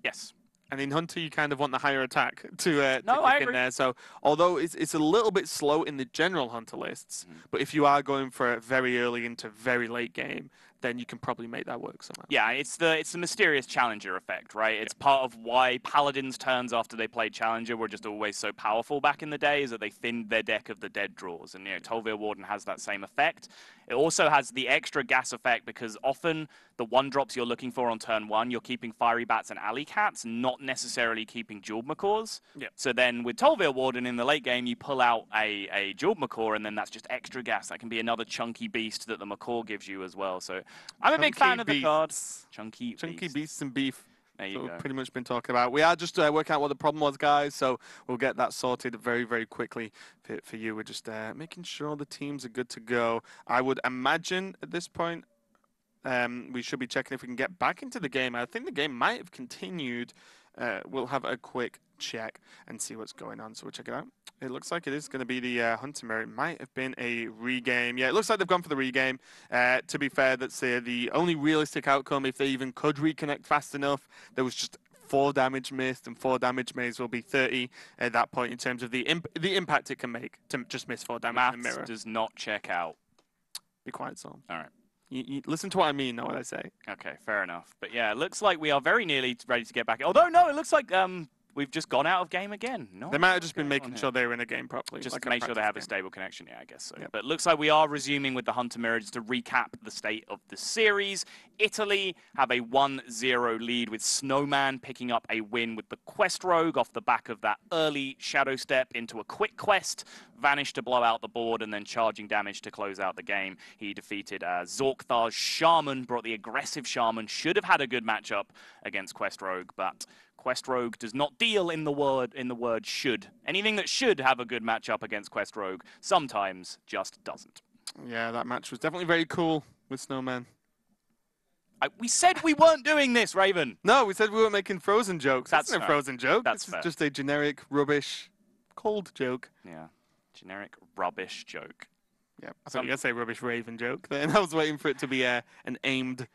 Yes. And in Hunter, you kind of want the higher attack to I kick agree. in there. So although it's a little bit slow in the general Hunter lists, but if you are going for a very early into very late game, then you can probably make that work somehow. Yeah, it's the mysterious Challenger effect, right? It's part of why Paladins' turns after they played Challenger were just always so powerful back in the day, is that they thinned their deck of the dead draws. And, you know, Tolvir Warden has that same effect. It also has the extra gas effect because often the 1-drops you're looking for on turn 1, you're keeping Fiery Bats and Alley Cats, not necessarily keeping Jeweled Macaws. Yeah. So then with Tolvir Warden in the late game, you pull out a Jeweled Macaw, and then that's just extra gas. That can be another chunky beast that the Macaw gives you as well. So I'm a big fan of the cards. Chunky beasts and beef. There you go. We've pretty much been talking about. We are just working out what the problem was, guys, so we'll get that sorted very, very quickly for you. We're just making sure the teams are good to go. I would imagine at this point we should be checking if we can get back into the game. I think the game might have continued. We'll have a quick check and see what's going on, so we'll check it out. It looks like it is going to be the Hunter Mirror. It might have been a regame. Yeah, it looks like they've gone for the regame. To be fair, that's the only realistic outcome if they even could reconnect fast enough. There was just 4 damage missed, and 4 damage may as well be 30 at that point in terms of the impact it can make to just miss 4 damage in the mirror. Maths does not check out. Be quiet, Sam. All right. You listen to what I mean, not what I say. Okay, fair enough. But yeah, it looks like we are very nearly ready to get back. Although, no, it looks like we've just gone out of game again. No, they might have just been making sure they were in a game properly. Just like to make sure they have a game. stable connection. Yeah, I guess so. Yep. But it looks like we are resuming with the Hunter Mirror. Just to recap the state of the series, Italy have a 1-0 lead with Snowman picking up a win with the Quest Rogue off the back of that early Shadow Step into a quick quest, vanished to blow out the board, and then charging damage to close out the game. He defeated Zorkthar's Shaman, brought the aggressive Shaman, should have had a good matchup against Quest Rogue, but Quest Rogue does not deal in the word should. Anything that should have a good matchup against Quest Rogue sometimes just doesn't. Yeah, that match was definitely very cool with Snowman. We said we weren't doing this, Raven. No, we said we weren't making Frozen jokes. That's no fair. Frozen joke. That's this fair. is just a generic, rubbish, cold joke. Yeah, generic rubbish joke. Yeah, I thought you were going to say rubbish Raven joke. Then I was waiting for it to be an aimed...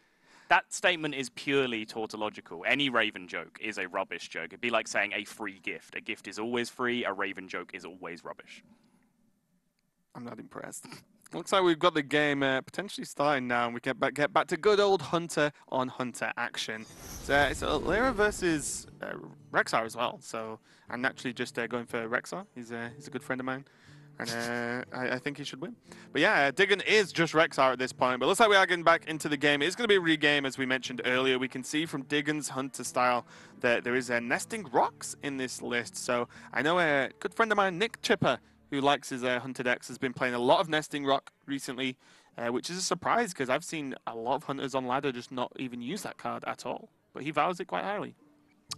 That statement is purely tautological. Any Raven joke is a rubbish joke. It'd be like saying a free gift. A gift is always free. A Raven joke is always rubbish. I'm not impressed. Looks like we've got the game potentially starting now, and we get back to good old Hunter on Hunter action. So it's Lyra versus Rexar as well. So I'm naturally just going for Rexar. He's a good friend of mine. And I think he should win. But yeah, Diggin is just Rexar at this point. But looks like we are getting back into the game. It's going to be a regame, as we mentioned earlier. We can see from Diggin's Hunter style that there is nesting rocks in this list. So I know a good friend of mine, Nick Chipper, who likes his Hunter decks, has been playing a lot of nesting rock recently, which is a surprise because I've seen a lot of Hunters on ladder just not even use that card at all. But he values it quite highly.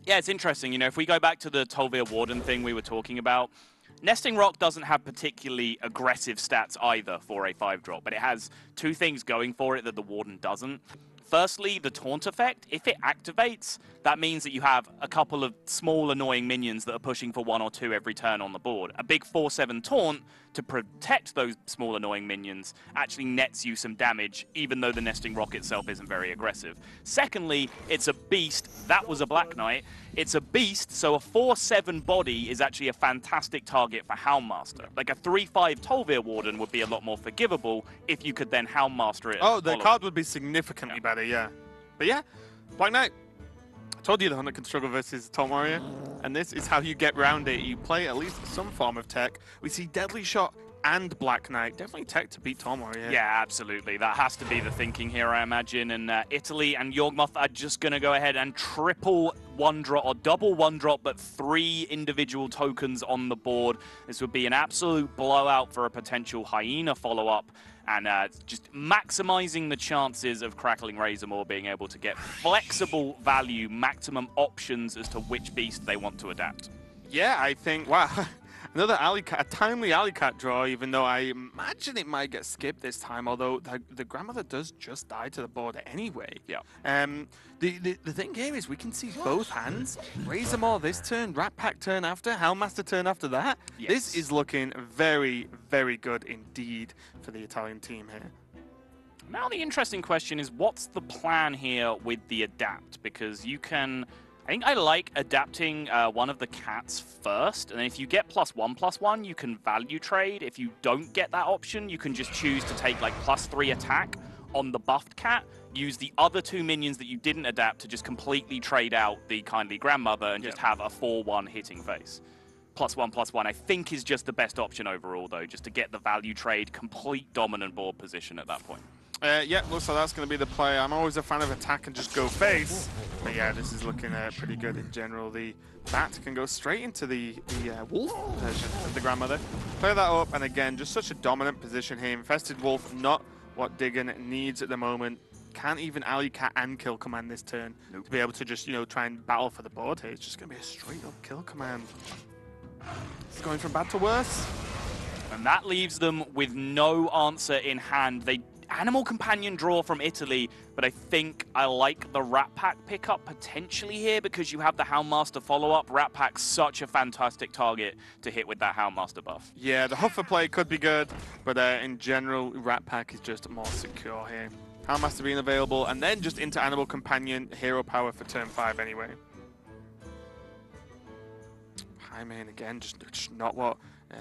Yeah, it's interesting. You know, if we go back to the Tolvir Warden thing we were talking about, Nesting Rock doesn't have particularly aggressive stats either for a 5-drop, but it has two things going for it that the Warden doesn't. Firstly, the taunt effect, if it activates, that means that you have a couple of small annoying minions that are pushing for 1 or 2 every turn on the board. A big 4/7 taunt to protect those small annoying minions actually nets you some damage, even though the nesting rock itself isn't very aggressive. Secondly, it's a beast. That was a Black Knight. It's a beast, so a 4/7 body is actually a fantastic target for Houndmaster. Like a 3/5 Tolvir Warden would be a lot more forgivable if you could then Houndmaster it. Oh, the card would be significantly better, yeah. But yeah, Black Knight. I told you the Hunter can struggle versus Tom Warrior, and this is how you get around it. You play at least some form of tech. We see Deadly Shot and Black Knight. Definitely tech to beat Tom Warrior. Yeah, absolutely. That has to be the thinking here, I imagine. And Italy and Yawgmoth are just going to go ahead and triple 1-drop or double 1-drop, but 3 individual tokens on the board. This would be an absolute blowout for a potential Hyena follow-up. And just maximizing the chances of Crackling Razormaw being able to get flexible value, maximum options as to which beast they want to adapt. Yeah, I think, wow. Another alley cat, a timely alley cat draw, even though I imagine it might get skipped this time, although the grandmother does just die to the board anyway. Yeah. The thing here is we can see both hands. Razormaw this turn, Rat Pack turn after, Houndmaster turn after that. Yes. This is looking very, very good indeed for the Italian team here. Now the interesting question is, what's the plan here with the adapt? Because you can... I think I like adapting one of the cats first, and then if you get +1/+1, you can value trade. If you don't get that option, you can just choose to take like +3 attack on the buffed cat, use the other 2 minions that you didn't adapt to just completely trade out the Kindly Grandmother and just have a 4/1 hitting face. +1/+1 I think is just the best option overall though, just to get the value trade, complete dominant board position at that point. Yeah, looks like that's going to be the play. I'm always a fan of attack and just go face. But yeah, this is looking pretty good in general. The bat can go straight into the wolf version of the grandmother. Play that up, and again, just such a dominant position here. Infested wolf, not what Diggin needs at the moment. Can't even alley cat and kill command this turn to be able to just, you know, try and battle for the board here. It's just going to be a straight up kill command. It's going from bad to worse. And that leaves them with no answer in hand. They Animal Companion draw from Italy, but I think I like the Rat Pack pickup potentially here because you have the Houndmaster follow-up. Rat Pack's such a fantastic target to hit with that Houndmaster buff. Yeah, the Huffer play could be good, but in general, Rat Pack is just more secure here. Houndmaster being available, and then just into Animal Companion, hero power for turn 5 anyway. Hyman again, just not what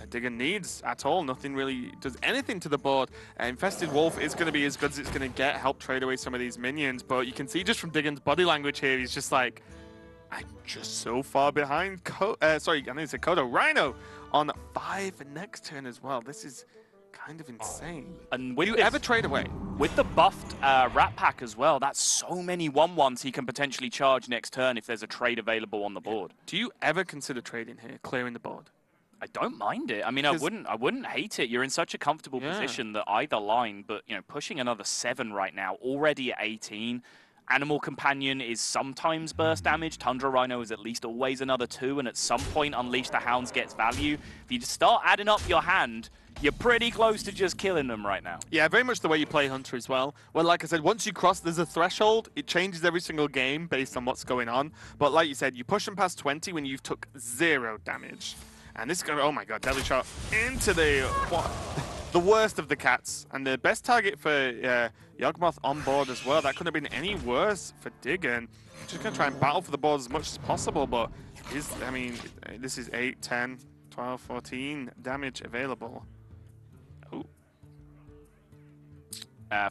Digger needs at all. Nothing really does anything to the board. Infested Wolf is going to be as good as it's going to get, help trade away some of these minions, but you can see just from Diggin's body language here, he's just like, I'm just so far behind. Sorry, I need to say Kodo. Rhino on 5 next turn as well. This is kind of insane. And will you ever trade away? With the buffed Rat Pack as well, that's so many 1/1s he can potentially charge next turn if there's a trade available on the board. Do you ever consider trading here, clearing the board? I don't mind it. I mean, I wouldn't hate it. You're in such a comfortable position that either line, but you know, pushing another 7 right now, already at 18. Animal Companion is sometimes burst damage. Tundra Rhino is at least always another 2, and at some point, Unleash the Hounds gets value. If you start adding up your hand, you're pretty close to just killing them right now. Yeah, very much the way you play Hunter as well. Well, like I said, once you cross, there's a threshold. It changes every single game based on what's going on. But like you said, you push them past 20 when you've took 0 damage. And this is going to, oh my god, Deadly Shot into the worst of the cats. And the best target for Yawgmoth on board as well. That couldn't have been any worse for Diggen. Just going to try and battle for the board as much as possible. But, I mean, this is 8, 10, 12, 14 damage available. Oh.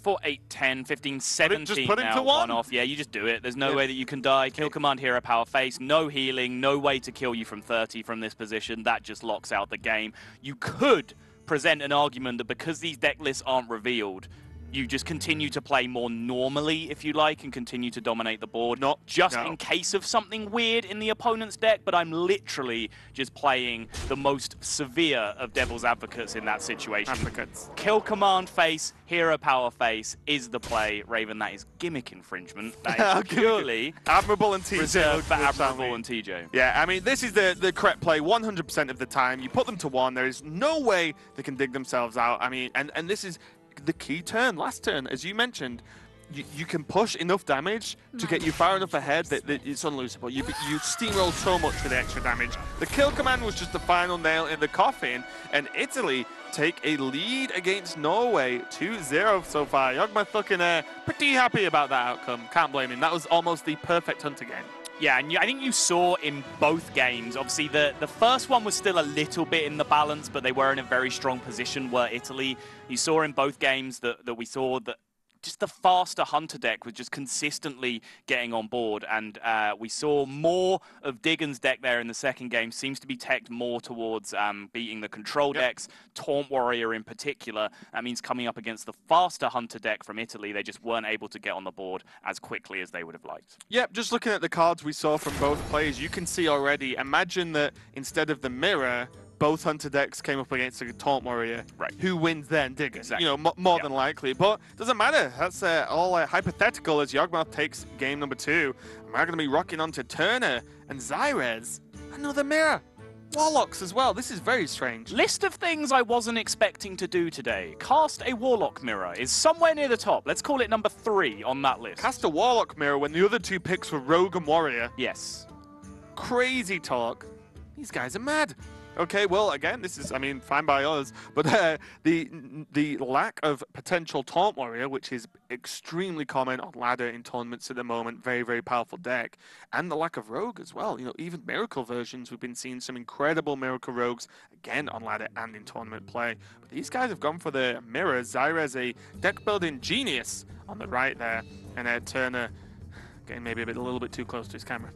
4, 8, 10, 15, 17 just put it now, to 1 off. Yeah, you just do it. There's no way that you can die. Kill Command Hero Power Face, no healing, no way to kill you from 30 from this position. That just locks out the game. You could present an argument that because these deck lists aren't revealed, you just continue to play more normally, if you like, and continue to dominate the board. Not just in case of something weird in the opponent's deck, but I'm literally just playing the most severe of Devil's Advocates in that situation. Kill Command Face, Hero Power Face is the play. Raven, that is gimmick infringement. That is purely Admirable and TJ. Reserved for Admirable and TJ. Yeah, I mean, this is the correct play 100% of the time. You put them to 1. There is no way they can dig themselves out. I mean, and this is the key turn, last turn, as you mentioned. You can push enough damage to get you far enough ahead that it's unlosable. You steamroll so much with the extra damage. The kill command was just the final nail in the coffin, and Italy take a lead against Norway, 2-0 so far. Yawgmoth looking pretty happy about that outcome. Can't blame him. That was almost the perfect Hunter game. Yeah, and I think you saw in both games, obviously the first one was still a little bit in the balance, but they were in a very strong position, were Italy. You saw in both games that we saw that just the faster Hunter deck was just consistently getting on board, and we saw more of Diggen's deck there in the second game. Seems to be teched more towards beating the control decks, Taunt Warrior in particular. That means coming up against the faster Hunter deck from Italy, they just weren't able to get on the board as quickly as they would have liked. Yep, just looking at the cards we saw from both players, you can see already, imagine that instead of the mirror, both Hunter decks came up against a Taunt Warrior. Right. Who wins then? Digger. Exactly. You know, more than likely. But doesn't matter. That's all hypothetical as Yawgmoth takes game number 2. And we're going to be rocking on to Turner and Zyrez. Another mirror. Warlocks as well. This is very strange. List of things I wasn't expecting to do today. Cast a Warlock mirror is somewhere near the top. Let's call it number 3 on that list. Cast a Warlock mirror when the other 2 picks were Rogue and Warrior. Yes. Crazy talk. These guys are mad. Okay, well, again, this is, I mean, fine by us, but the lack of potential Taunt Warrior, which is extremely common on ladder in tournaments at the moment, very, very powerful deck, and the lack of Rogue as well. You know, even Miracle versions, we've been seeing some incredible Miracle Rogues, again, on ladder and in tournament play. But these guys have gone for the mirror. Zyrez, a deck-building genius on the right there, and Turner getting maybe a little bit too close to his camera.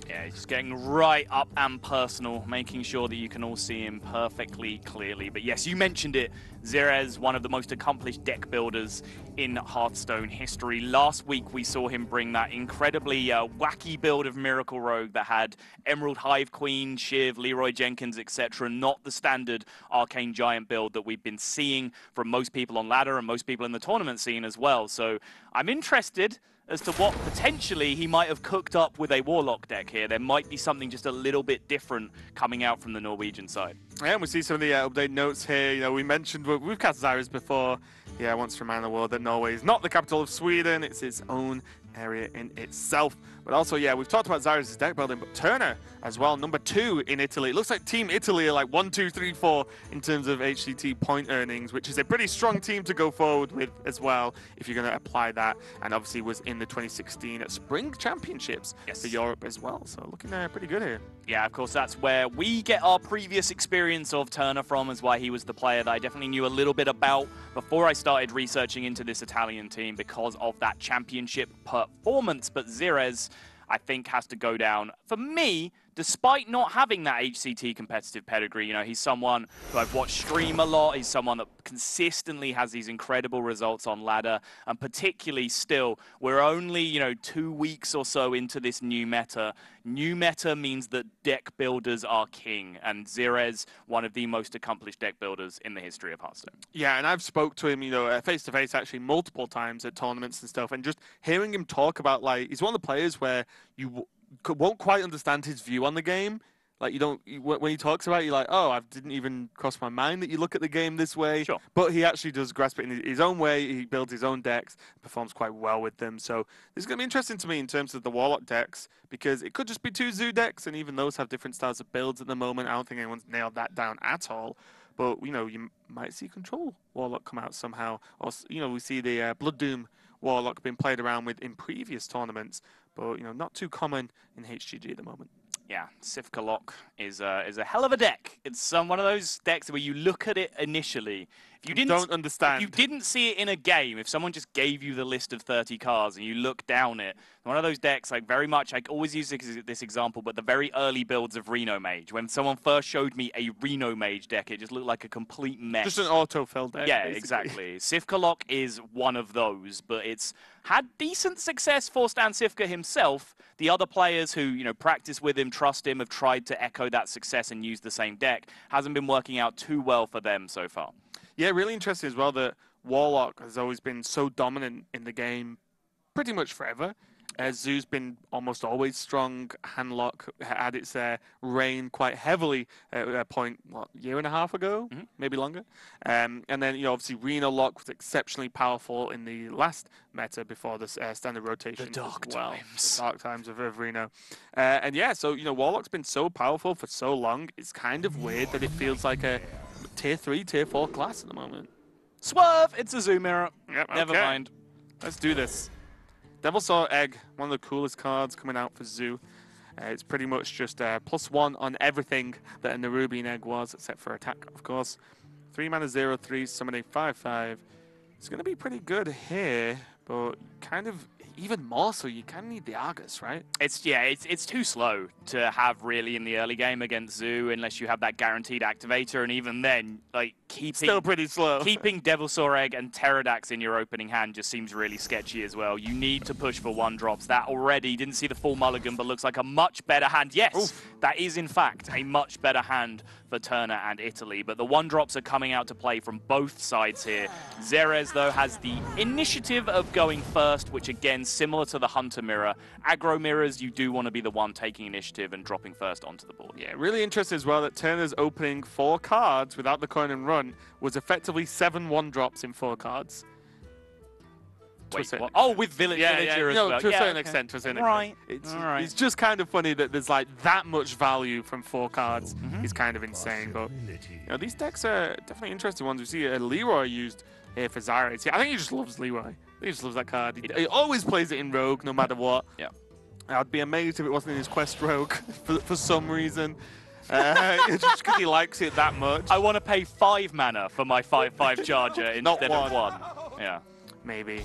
Yeah, he's just getting right up and personal, making sure that you can all see him perfectly clearly. But yes, you mentioned it. Zyrez, one of the most accomplished deck builders in Hearthstone history. Last week, we saw him bring that incredibly wacky build of Miracle Rogue that had Emerald Hive Queen, Shiv, Leroy Jenkins, etc. Not the standard Arcane Giant build that we've been seeing from most people on ladder and most people in the tournament scene as well. So I'm interested as to what potentially he might have cooked up with a Warlock deck here. There might be something just a little bit different coming out from the Norwegian side. Yeah, and we see some of the update notes here. You know, we mentioned, we've cast Zyrez before. Yeah, wants to remind the world that Norway is not the capital of Sweden. It's its own area in itself. But also, yeah, we've talked about Zyrez's deck building, but Turner as well, number 2 in Italy. It looks like Team Italy are like 1, 2, 3, 4 in terms of HCT point earnings, which is a pretty strong team to go forward with as well, if you're going to apply that. And obviously was in the 2016 Spring Championships for Europe as well. So looking pretty good here. Yeah, of course, that's where we get our previous experience of Turner from, is why he was the player that I definitely knew a little bit about before I started researching into this Italian team because of that championship performance. But Zyrez, I think, has to go down, for me, despite not having that HCT competitive pedigree. You know, he's someone who I've watched stream a lot. He's someone that consistently has these incredible results on ladder. And particularly still, we're only, 2 weeks or so into this new meta. New meta means that deck builders are king. And Zyrez, one of the most accomplished deck builders in the history of Hearthstone. Yeah, and I've spoke to him, face-to-face actually multiple times at tournaments and stuff. And just hearing him talk about, like, he's one of the players where you won't quite understand his view on the game. Like, when he talks about it, you're like, oh, I didn't even cross my mind that you look at the game this way. Sure. But he actually does grasp it in his own way. He builds his own decks, performs quite well with them. So this is going to be interesting to me in terms of the Warlock decks, because it could just be 2 Zoo decks, and even those have different styles of builds at the moment. I don't think anyone's nailed that down at all. But, you might see Control Warlock come out somehow. Or, we see the Blood Doom Warlock being played around with in previous tournaments. But, not too common in HGG at the moment. Yeah, Sifka Lock is a hell of a deck. It's one of those decks where you look at it initially. If you don't understand. If you didn't see it in a game, if someone just gave you the list of 30 cards and you look down it, one of those decks, like very much, I always use this example, but the very early builds of Reno Mage. When someone first showed me a Reno Mage deck, it just looked like a complete mess. Just an auto-fill deck. Yeah, basically. exactly. Sifka Lock is one of those, but it's had decent success for Stan Sifka himself. The other players who, practice with him, trust him, have tried to echo that success and use the same deck. Hasn't been working out too well for them so far. Yeah, really interesting as well that Warlock has always been so dominant in the game pretty much forever. Zoo's been almost always strong. Handlock had its reign quite heavily at a point, what, year and a half ago? Maybe longer. And then, you know, obviously Reno Lock was exceptionally powerful in the last meta before this standard rotation. The dark times. The dark times of Reno. And yeah, so, you know, Warlock's been so powerful for so long, it's kind of weird that it feels like a tier 3, tier 4 class at the moment. Swerve! It's a Zoo mirror. Yep, Never okay. mind. Let's do this. Devilsaur Egg, one of the coolest cards coming out for Zoo. It's pretty much just +1 on everything that a Nerubian Egg was, except for attack, of course. 3 mana 0/3, summon a 5/5. It's going to be pretty good here, but kind of even more so, you kind of need the Argus, right? It's too slow to have really in the early game against Zoo unless you have that guaranteed activator, and even then, like still pretty slow. Keeping Devilsaur Egg and Pterodax in your opening hand just seems really sketchy as well. You need to push for 1-drops. That already didn't see the full mulligan, but looks like a much better hand. Yes, oof. That is in fact a much better hand for Turner and Italy, but the 1-drops are coming out to play from both sides here. Xerez, though, has the initiative of going first, which again, similar to the Hunter mirror. Aggro mirrors, you do want to be the one taking initiative and dropping first onto the board. Yeah, really interesting as well that Turner's opening 4 cards without the coin and run was effectively 7 1-drops in 4 cards. Wait, what? Oh, with Villager as well. To a certain extent. To a certain extent. It's just kind of funny that there's like that much value from 4 cards. It's kind of insane. But you know, these decks are definitely interesting ones. We see Leroy used here for Xyrates. I think he just loves Leroy. He just loves that card. He always plays it in Rogue, no matter what. Yeah. I'd be amazed if it wasn't in his Quest Rogue for some reason. Just because he likes it that much. I want to pay 5 mana for my 5/5 charger instead of 1. Yeah. Maybe.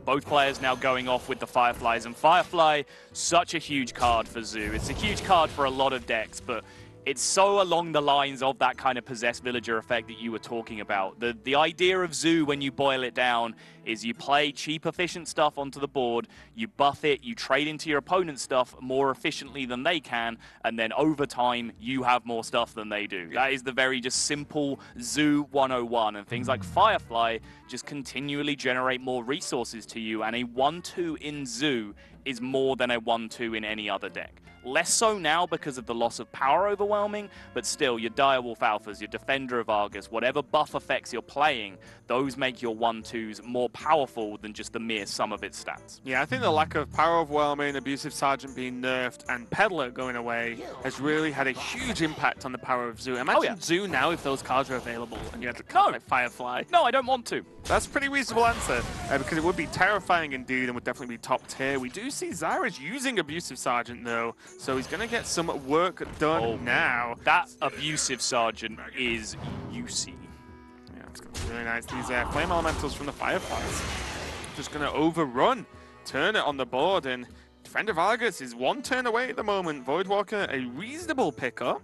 Both players now going off with the Fireflies, and Firefly, such a huge card for Zoo. It's a huge card for a lot of decks, but it's so along the lines of that kind of possessed villager effect that you were talking about. The idea of Zoo, when you boil it down, is you play cheap, efficient stuff onto the board, you buff it, you trade into your opponent's stuff more efficiently than they can, and then over time, you have more stuff than they do. That is the very just simple Zoo 101, and things like Firefly just continually generate more resources to you, and a 1/2 in Zoo is more than a 1/2 in any other deck. Less so now because of the loss of power overwhelming, but still, your Direwolf Alphas, your Defender of Argus, whatever buff effects you're playing, those make your 1/2s more powerful than just the mere sum of its stats. Yeah, I think the lack of power overwhelming, Abusive Sergeant being nerfed, and Peddler going away has really had a huge impact on the power of Zoo. Imagine Zoo now if those cards are available and you had to card like Firefly. No, I don't want to. That's a pretty reasonable answer, because it would be terrifying indeed and would definitely be top tier. We do see Xyrates using Abusive Sergeant though, so he's going to get some work done now. That Abusive Sergeant is UC. Yeah, it's going to be really nice. These Flame Elementals from the Fireflies just going to overrun Turner on the board, and Defender of Argus is 1 turn away at the moment. Voidwalker, a reasonable pickup.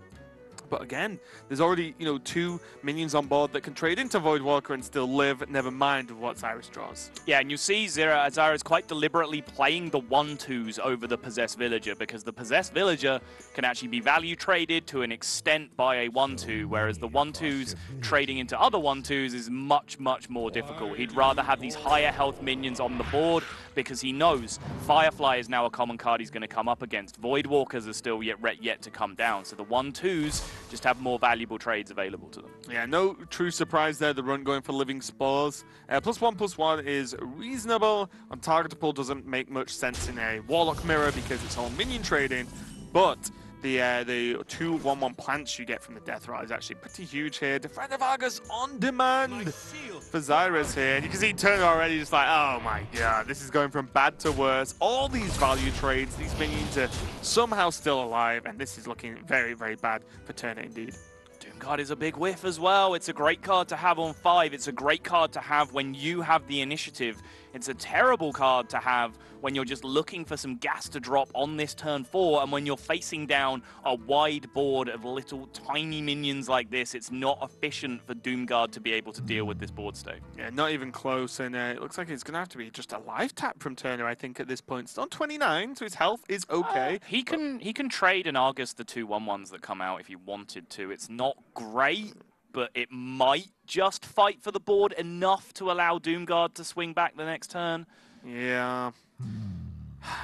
But again, there's already, 2 minions on board that can trade into Voidwalker and still live, never mind what Xyrates draws. Yeah, and you see Xyrates quite deliberately playing the 1/2s over the Possessed Villager, because the Possessed Villager can actually be value traded to an extent by a 1/2, whereas the 1/2s trading into other 1/2s is much, much more difficult. He'd rather have these higher health minions on the board, because he knows Firefly is now a common card he's going to come up against. Voidwalkers are still yet to come down, so the 1/2s just have more valuable trades available to them. Yeah, no true surprise there, the run going for Living Spores. +1/+1 is reasonable. Untargetable doesn't make much sense in a Warlock mirror because it's all minion trading, but the 2 1/1 plants you get from the Death Rod is actually pretty huge here. Defender of Argus on demand for Xyrates here. And you can see Turner already just like, oh my god, this is going from bad to worse. All these value trades, these minions are somehow still alive, and this is looking very, very bad for Turner indeed. Doomguard is a big whiff as well. It's a great card to have on 5. It's a great card to have when you have the initiative. It's a terrible card to have when you're just looking for some gas to drop on this turn 4, and when you're facing down a wide board of little tiny minions like this, it's not efficient for Doomguard to be able to deal with this board state. Yeah, not even close, and it looks like it's going to have to be just a life tap from Turner, I think, at this point. It's on 29, so his health is okay. He can trade an Argus the 2 1/1s that come out if he wanted to. It's not great, but it might just fight for the board enough to allow Doomguard to swing back the next turn. Yeah.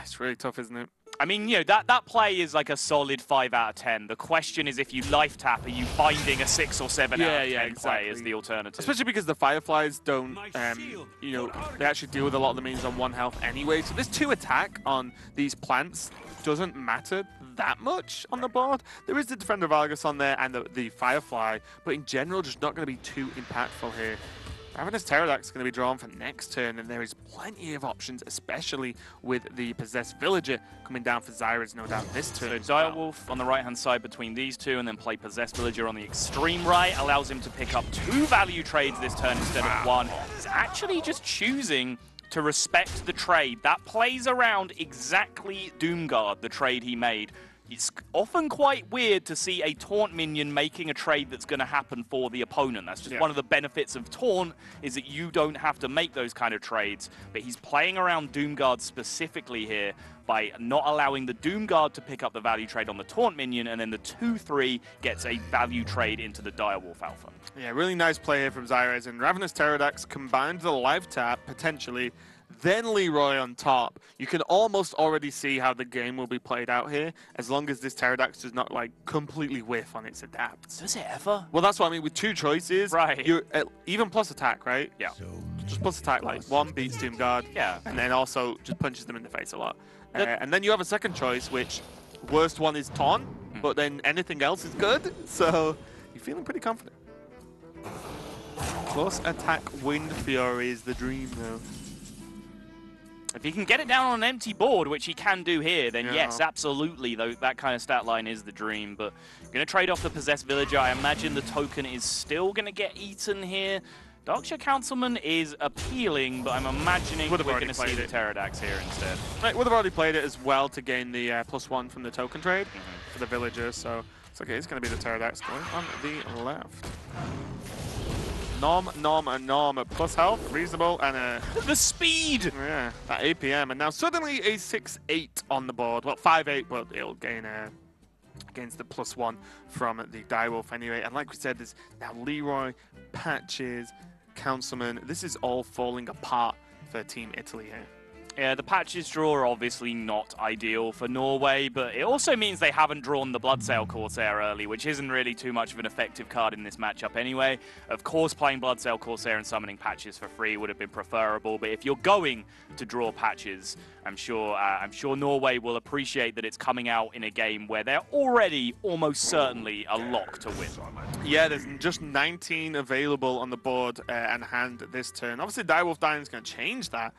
It's really tough, isn't it? I mean, you know, that play is like a solid 5 out of 10. The question is, if you life tap, are you finding a 6 or 7 out of 10 play as the alternative? Especially because the Fireflies don't, you know, they actually deal with a lot of the minions on 1 health anyway. So this 2 attack on these plants doesn't matter that much on the board. There is the Defender of Argus on there and the Firefly, but in general, just not going to be too impactful here. Ravenous Pterodax is going to be drawn for next turn, and there is plenty of options, especially with the Possessed Villager coming down for Zyres, no doubt, this turn. So Direwolf on the right-hand side between these two, and then play Possessed Villager on the extreme right, allows him to pick up 2 value trades this turn instead of 1. He's actually just choosing to respect the trade. That plays around exactly Doomguard, the trade he made. It's often quite weird to see a Taunt minion making a trade that's going to happen for the opponent. That's just one of the benefits of Taunt, is that you don't have to make those kind of trades. But he's playing around Doomguard specifically here by not allowing the Doomguard to pick up the value trade on the Taunt minion, and then the 2/3 gets a value trade into the Direwolf Alpha. Yeah, really nice play here from Zyres, and Ravenous Pterodax combined the live tap, potentially, then Leroy on top. You can almost already see how the game will be played out here, as long as this Pterodax does not, like, completely whiff on its adapts. Does it ever? Well, that's what I mean. With 2 choices, right? You're even plus attack, right? Yeah. Just plus attack, like 1 beats Doomguard, and then also just punches them in the face a lot. And then you have a second choice, which worst one is Taunt, but then anything else is good. So you're feeling pretty confident. Plus attack Wind Fury is the dream, though. If he can get it down on an empty board, which he can do here, then yes, absolutely, though that kind of stat line is the dream. But going to trade off the Possessed Villager. I imagine the token is still going to get eaten here. Darkshire Councilman is appealing, but I'm imagining we're going to see the Pterodax here instead. Right, would have already played it as well to gain the +1 from the token trade for the Villager. So it's okay, it's going to be the Pterodax going on the left. Nom, plus health, reasonable, and the speed! Yeah, that APM, and now suddenly a 6/8 on the board. Well, 5/8, but it'll gain against the +1 from the Direwolf anyway. And like we said, there's now Leroy, Patches, Councilman. This is all falling apart for Team Italy here. Yeah, the Patches draw are obviously not ideal for Norway, but it also means they haven't drawn the Bloodsail Corsair early, which isn't really too much of an effective card in this matchup anyway. Of course, playing Bloodsail Corsair and summoning Patches for free would have been preferable, but if you're going to draw Patches, I'm sure Norway will appreciate that it's coming out in a game where they're already almost certainly a lock to win. Yeah, there's just 19 available on the board and hand this turn. Obviously, Direwolf dying is going to change that.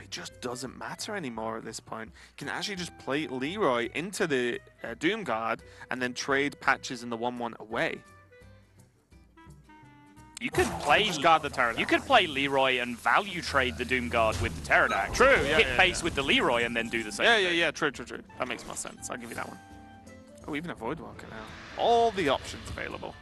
It just doesn't matter anymore at this point. You can actually just play Leroy into the Doomguard and then trade Patches in the 1/1 away. You could play guard the Pterodax. You could play Leroy and value trade the Doomguard with the Pterodax. True, yeah. Hit face with the Leroy and then do the same thing. Yeah, true. That makes more sense. I'll give you that one. Oh, even a Voidwalker now. All the options available.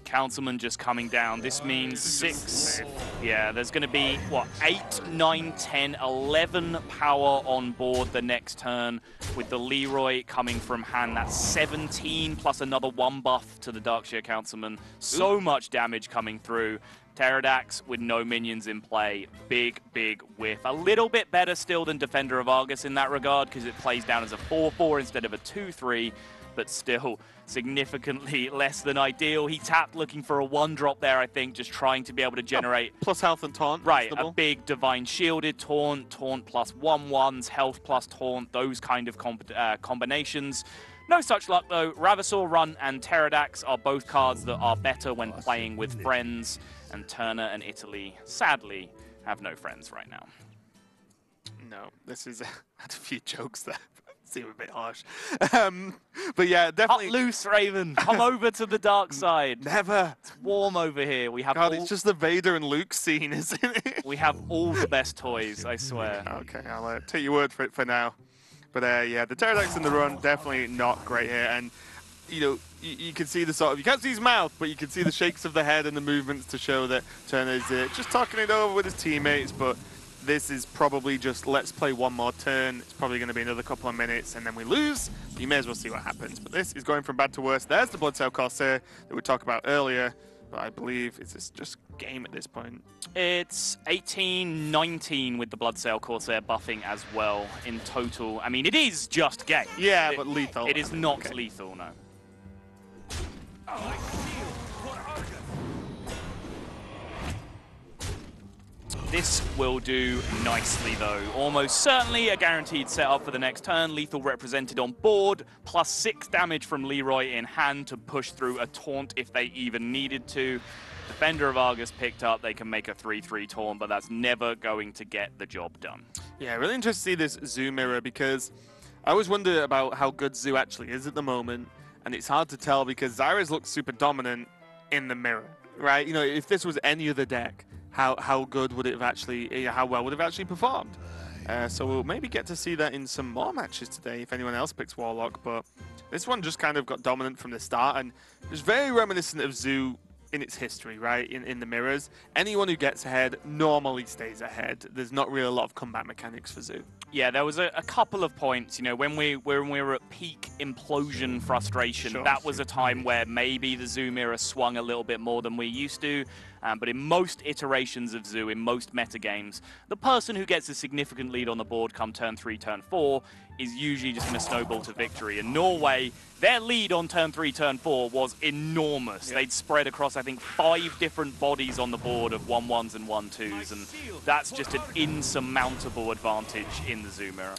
Councilman just coming down. This means 6. Yeah, there's going to be, what, 8, 9, 10, 11 power on board the next turn with the Leroy coming from hand. That's 17 plus another 1 buff to the Darkshire Councilman. So much damage coming through. Pterodax with no minions in play. Big whiff. A little bit better still than Defender of Argus in that regard because it plays down as a 4/4 instead of a 2/3. But still significantly less than ideal. He tapped looking for a 1-drop there, I think, just trying to be able to generate... plus health and taunt. Right, a big Divine Shielded taunt plus 1/1s, health plus taunt, those kind of combinations. No such luck, though. Ravasor, Run, and Pterodax are both cards that are better when playing with friends, and Turner and Italy, sadly, have no friends right now. No, this is... I had a few jokes there. Seem a bit harsh. But yeah, definitely... Cut loose, Raven. Come over to the dark side. Never. It's warm over here. We have God, it's just the Vader and Luke scene, isn't it? We have all the best toys, I swear. Okay, I'll take your word for it for now. But yeah, the Pterodax in the run, definitely not great here. And, you know, you can see the sort of... You can't see his mouth, but you can see the shakes of the head and the movements to show that Turner's just talking it over with his teammates. But this is probably just let's play one more turn. It's probably going to be another couple of minutes, and then we lose. You may as well see what happens. But this is going from bad to worse. There's the Bloodsail Corsair that we talked about earlier. But I believe it's just game at this point. It's 18-19 with the Bloodsail Corsair buffing as well in total. I mean, it is just game. Yeah, but lethal. It is not lethal, no. This will do nicely, though. Almost certainly a guaranteed setup for the next turn. Lethal represented on board, plus 6 damage from Leroy in hand to push through a taunt if they even needed to. Defender of Argus picked up. They can make a 3-3 taunt, but that's never going to get the job done. Yeah, really interested to see this Zoo mirror because I always wonder about how good Zoo actually is at the moment. And it's hard to tell because Zyra's looks super dominant in the mirror, right? You know, if this was any other deck, how good would it have actually, how well would it have actually performed? So we'll maybe get to see that in some more matches today if anyone else picks Warlock, but this one just kind of got dominant from the start and it was very reminiscent of Zoo in its history, right, in the mirrors. Anyone who gets ahead normally stays ahead. There's not really a lot of combat mechanics for Zoo. Yeah, there was a couple of points, you know, when we were at peak implosion frustration, that was a time where maybe the Zoo mirror swung a little bit more than we used to. But in most iterations of Zoo, in most metagames, the person who gets a significant lead on the board come turn 3, turn 4 is usually just going to snowball to victory. And Norway, their lead on turn 3, turn 4 was enormous. Yeah. They'd spread across, I think, 5 different bodies on the board of 1-1s and 1-2s, and that's just an insurmountable advantage in the Zoo mirror.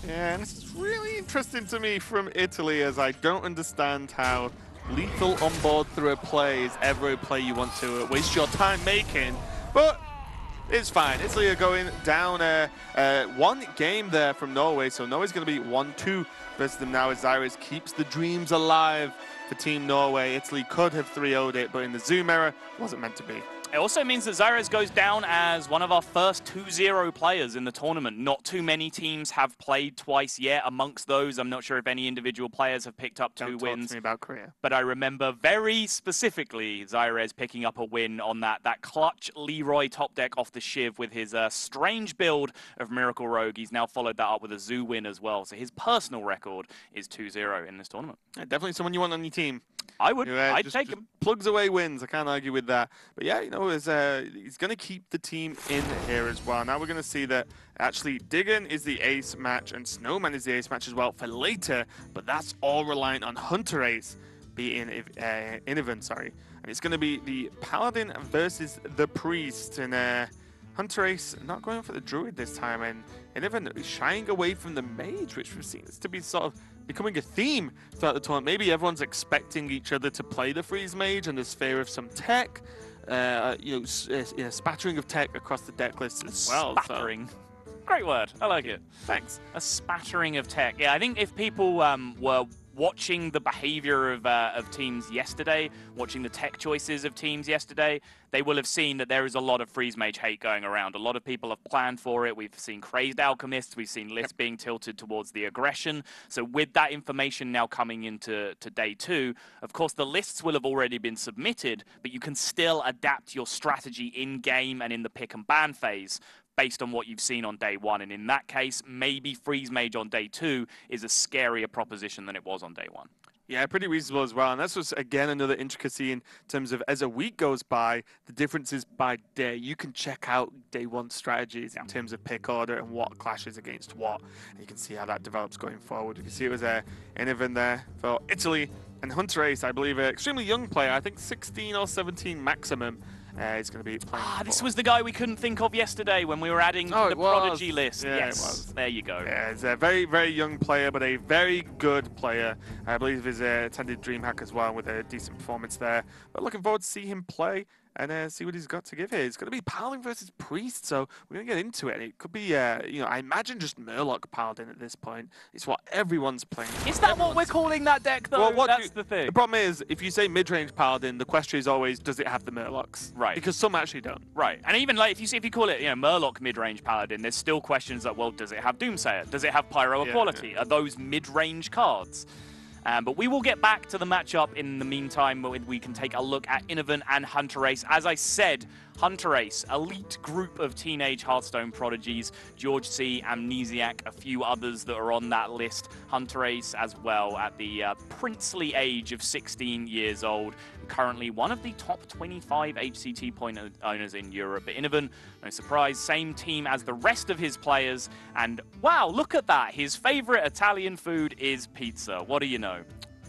Yeah, and this is really interesting to me from Italy, as I don't understand how lethal on board through a play is ever a play you want to waste your time making, but it's fine. Italy are going down one game there from Norway, so Norway's going to be 1-2 versus them now as Zyra keeps the dreams alive for Team Norway. Italy could have 3-0'd it, but in the Zoom era, it wasn't meant to be. It also means that Zyres goes down as one of our first 2-0 players in the tournament. Not too many teams have played twice yet. Amongst those, I'm not sure if any individual players have picked up 2 wins. Don't talk to me about Korea. But I remember very specifically Zyres picking up a win on that clutch Leroy top deck off the Shiv with his strange build of Miracle Rogue. He's now followed that up with a Zoo win as well. So his personal record is 2-0 in this tournament. Yeah, definitely someone you want on your team. I would. I'd take him. Plugs away wins. I can't argue with that. But yeah, you know, he's going to keep the team in here as well. Now we're going to see that actually Diggin is the ace match and Snowman is the ace match as well for later. But that's all reliant on Hunter Ace beating Inovan, sorry. And it's going to be the Paladin versus the Priest. And Hunter Ace not going for the Druid this time. And Inovan is shying away from the Mage, which we've seen to be sort of becoming a theme throughout the tournament. Maybe everyone's expecting each other to play the Freeze Mage and there's fear of some tech, spattering of tech across the deck list as well. Spattering. So. Great word. I like it. Thanks. A spattering of tech. Yeah, I think if people were watching the behavior of teams yesterday, watching the tech choices of teams yesterday, they will have seen that there is a lot of Freeze Mage hate going around. A lot of people have planned for it. We've seen Crazed Alchemists. We've seen lists being tilted towards the aggression. So with that information now coming into day 2, of course, the lists will have already been submitted, but you can still adapt your strategy in-game and in the pick and ban phase based on what you've seen on day 1. And in that case, maybe Freeze Mage on day 2 is a scarier proposition than it was on day 1. Yeah, pretty reasonable as well. And that's just, again, another intricacy in terms of as a week goes by, the differences by day. You can check out day 1 strategies in terms of pick order and what clashes against what. And you can see how that develops going forward. You can see it was Inovan there for Italy. And Hunter Ace, I believe, an extremely young player. I think 16 or 17 maximum. He's going to be playing. This was the guy we couldn't think of yesterday when we were adding to the Prodigy list. Yeah, yes, it was. There you go. Yeah, he's a very, very young player, but a very good player. I believe he's attended DreamHack as well with a decent performance there. But looking forward to see him play and see what he's got to give here. It's going to be Paladin versus Priest, so we're going to get into it. It could be, I imagine just Murloc Paladin at this point. It's what everyone's playing. Is that what we're calling that deck, though? Well, that's the thing. The problem is, if you say mid-range Paladin, the question is always, does it have the Murlocs? Right. Because some actually don't. Right. And even like if you call it, Murloc mid-range Paladin, there's still questions like, well, does it have Doomsayer? Does it have Pyro Equality? Are those mid-range cards? But we will get back to the matchup in the meantime. We can take a look at Inovan and Hunter Ace. As I said, Hunter Ace, elite group of teenage Hearthstone prodigies, George C, Amnesiac, a few others that are on that list. Hunter Ace as well at the princely age of 16 years old, currently one of the top 25 HCT point owners in Europe. But Innovan, no surprise, same team as the rest of his players, and wow, look at that, his favorite Italian food is pizza. What do you know?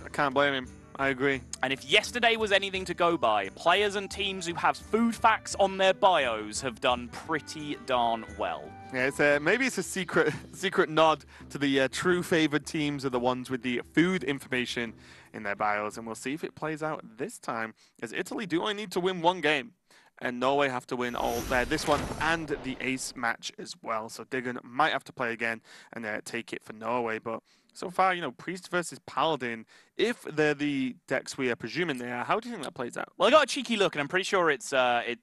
I can't blame him. I agree. And if yesterday was anything to go by, players and teams who have food facts on their bios have done pretty darn well. Yeah, maybe it's a secret nod to the true favored teams are the ones with the food information in their bios, and we'll see if it plays out this time, as Italy do only need to win one game, and Norway have to win all this one and the ace match as well. So Diggen might have to play again and take it for Norway, but so far, you know, Priest versus Paladin, if they're the decks we are presuming they are, how do you think that plays out? Well, I got a cheeky look, and I'm pretty sure it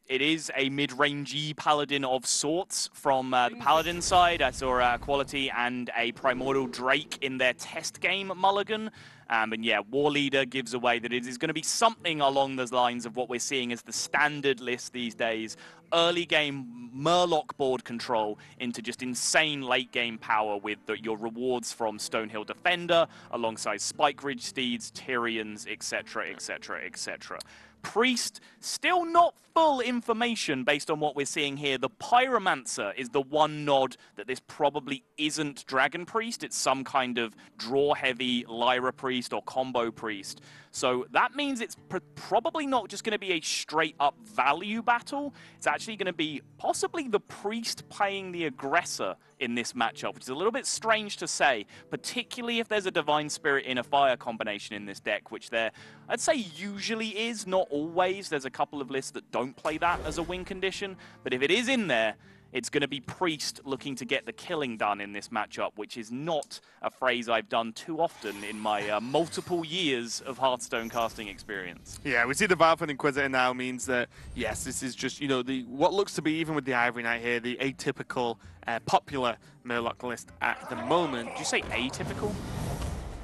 is a mid-rangey Paladin of sorts from the Paladin side. I saw Quality and a Primordial Drake in their test game mulligan. And yeah, War Leader gives away that it is going to be something along the lines of what we're seeing as the standard list these days. Early game Murloc board control into just insane late game power with your rewards from Stonehill Defender alongside Spike Ridge Steeds, Tyrians, etc, etc, etc. Priest, still not full information based on what we're seeing here. The Pyromancer is the one nod that this probably isn't Dragon Priest. It's some kind of draw-heavy Lyra Priest or combo Priest. So that means it's probably not just going to be a straight-up value battle. It's actually going to be possibly the Priest playing the aggressor in this matchup, which is a little bit strange to say, particularly if there's a Divine Spirit in a Fire combination in this deck, which there, I'd say usually is, not always. There's a couple of lists that don't play that as a win condition, but if it is in there, it's going to be Priest looking to get the killing done in this matchup, which is not a phrase I've done too often in my multiple years of Hearthstone casting experience. Yeah, we see the Valford Inquisitor now means that, yes, this is just, you know, what looks to be, even with the Ivory Knight here, the atypical, popular Murloc list at the moment. Did you say atypical?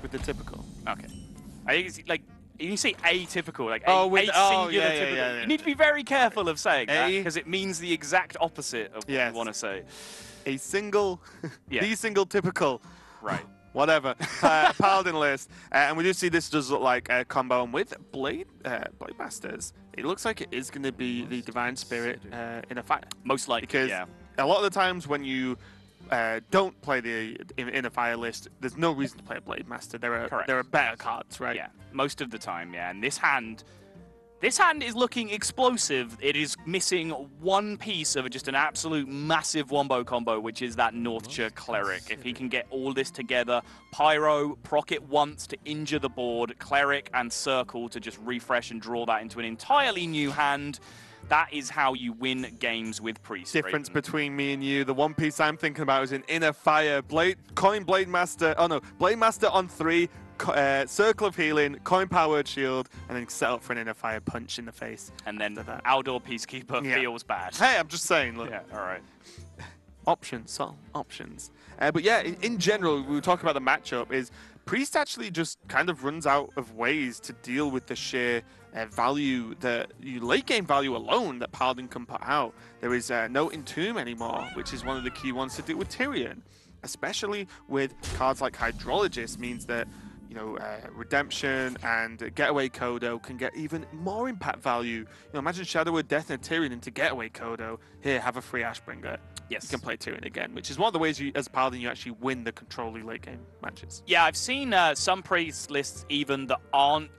With the typical. Okay. I think it's like, you say atypical, like with, singular yeah, typical. yeah. You need to be very careful of saying that, because it means the exact opposite of what you want to say. A single, the single typical. Right. Whatever. Paladin list. And we do see this does look like a combo with Blade Masters. It looks like it is going to be the Divine Spirit in a fight. Most likely, because a lot of the times when you don't play the in a fire list, there's no reason to play a Blade Master. There are better cards, right? Yeah, most of the time, yeah. And this hand is looking explosive. It is missing one piece of just an absolute massive wombo combo, which is that Northshire Cleric. If he can get all this together, Pyro, proc it once to injure the board, Cleric and Circle to just refresh and draw that into an entirely new hand. That is how you win games with Priest. Difference between me and you. The one piece I'm thinking about is an Inner Fire. Coin Blade Master. Oh no, Blade Master on 3. Circle of Healing, Coin Powered Shield, and then set up for an Inner Fire punch in the face. And then Outdoor Peacekeeper feels bad. Hey, I'm just saying. Look. Yeah, all right. Options, options. But yeah, in general, we were talking about the matchup. Is Priest actually just kind of runs out of ways to deal with the sheer value, the late game value alone that Paladin can put out. There is no Entomb anymore, which is one of the key ones to do with Tyrion, especially with cards like Hydrologist, means that, you know, Redemption and Getaway Kodo can get even more impact value. You know, imagine Shadow of Death and Tyrion into Getaway Kodo. Here, have a free Ashbringer. Yes. You can play Tyrion again, which is one of the ways, as Paladin, you actually win the control late game matches. Yeah, I've seen some Priest lists even that aren't,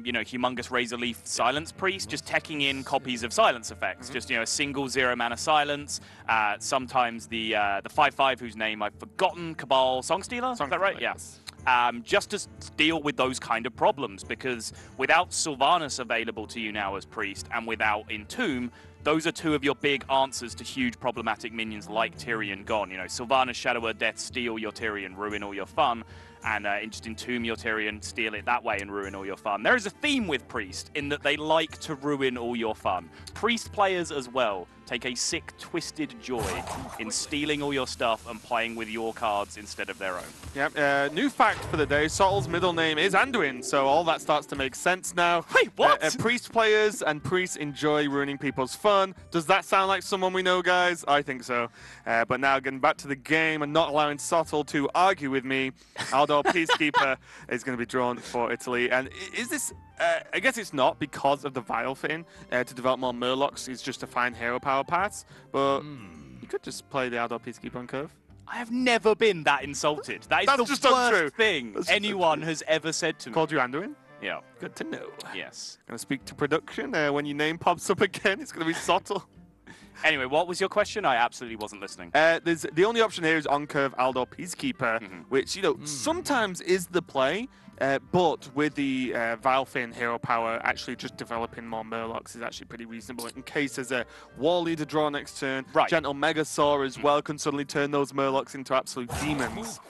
you know, Humongous Razor Leaf Silence Priest, just teching in copies of Silence effects. Just, you know, a single 0-mana Silence. Sometimes the 5/5, whose name I've forgotten, Cabal Songstealer, is that right? Yes. Just to deal with those kind of problems, because without Sylvanas available to you now as Priest, and without Entomb, those are two of your big answers to huge problematic minions like Tyrion gone. You know, Sylvanas, Shadow of Death, steal your Tyrion, ruin all your fun. and just entomb your Tyrion, steal it that way, and ruin all your fun. There is a theme with Priest in that they like to ruin all your fun. Priest players as well take a sick, twisted joy in stealing all your stuff and playing with your cards instead of their own. Yep, new fact for the day, Sotl's middle name is Anduin, so all that starts to make sense now. Wait, what? Priest players and priests enjoy ruining people's fun. Does that sound like someone we know, guys? I think so. But now getting back to the game and not allowing Sotl to argue with me, Aldor Peacekeeper is going to be drawn for Italy. And is this... I guess it's not because of the Vial thing to develop more Murlocs. It's just to find hero power paths. But you could just play the Aldor Peacekeeper on curve. I have never been that insulted. That is That's the just worst untrue. thing anyone has ever said to me. Called you Anduin? Yeah. Good to know. Yes. Going to speak to production. When your name pops up again, it's going to be Sotl. Anyway, what was your question? I absolutely wasn't listening. There's the only option here is on curve Aldor Peacekeeper, which sometimes is the play. But with the Valfin hero power, actually just developing more Murlocs is actually pretty reasonable. In case there's a War Leader draw next turn, Gentle Megasaur as well can suddenly turn those Murlocs into absolute demons.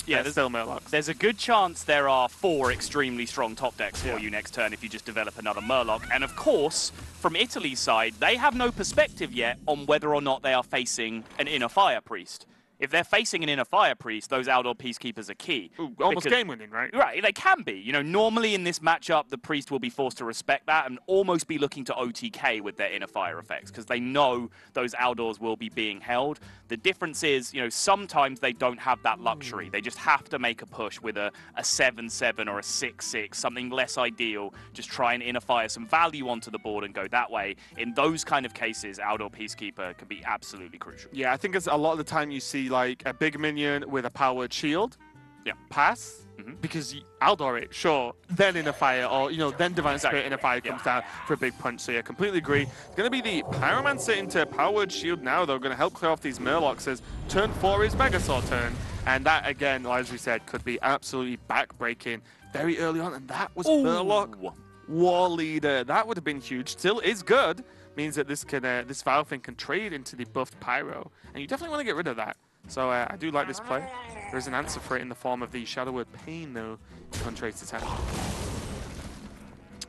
Yeah, there's still Murlocs. There's a good chance there are 4 extremely strong top decks for you next turn if you just develop another Murloc. And of course, from Italy's side, they have no perspective yet on whether or not they are facing an Inner Fire Priest. If they're facing an Inner Fire Priest, those Aldor Peacekeepers are key. Ooh, almost game-winning, right? Right, they can be. You know, normally in this matchup, the Priest will be forced to respect that and almost be looking to OTK with their Inner Fire effects, because they know those Aldors will be being held. The difference is, sometimes they don't have that luxury. They just have to make a push with a 7-7 or a 6-6, something less ideal. Just try and Inner Fire some value onto the board and go that way. In those kind of cases, Aldor Peacekeeper can be absolutely crucial. Yeah, I think it's a lot of the time you see like a big minion with a powered shield. Yeah. Pass. Because Aldor it, sure. Then Inner Fire, or then Divine Spirit Inner Fire comes down for a big punch. So yeah, completely agree. It's going to be the Pyromancer into Powered Shield now, though. Going to help clear off these Murlocs as turn 4 is Megasaur turn. And that, again, as we said, could be absolutely back-breaking very early on. And that was Murloc War Leader. That would have been huge. Still is good. Means that this can this Valfin can trade into the buffed Pyro. And you definitely want to get rid of that. So I do like this play. There's an answer for it in the form of the Shadow Word Pain, though, contrary to attack.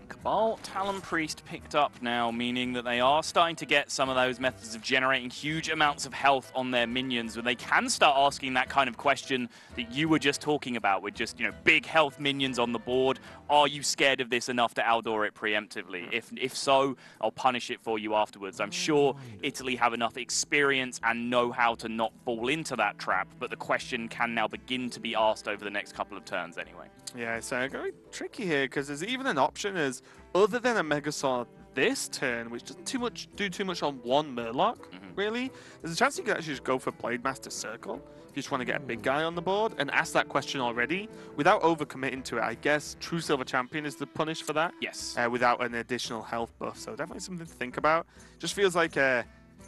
Cabal Talon Priest picked up now, meaning that they are starting to get some of those methods of generating huge amounts of health on their minions, where they can start asking that kind of question that you were just talking about, with just, big health minions on the board. Are you scared of this enough to Aldor it preemptively? If so, I'll punish it for you afterwards. I'm sure Italy have enough experience and know how to not fall into that trap, but the question can now begin to be asked over the next couple of turns anyway. Yeah, it's very tricky here, because there's even an option as, other than a Megasaur this turn, which doesn't do too much on one Murloc, really, there's a chance you could actually just go for Blade Master Circle if you just want to get a big guy on the board and ask that question already without overcommitting to it. I guess True Silver Champion is the punish for that. Yes. Without an additional health buff, so definitely something to think about. Just feels like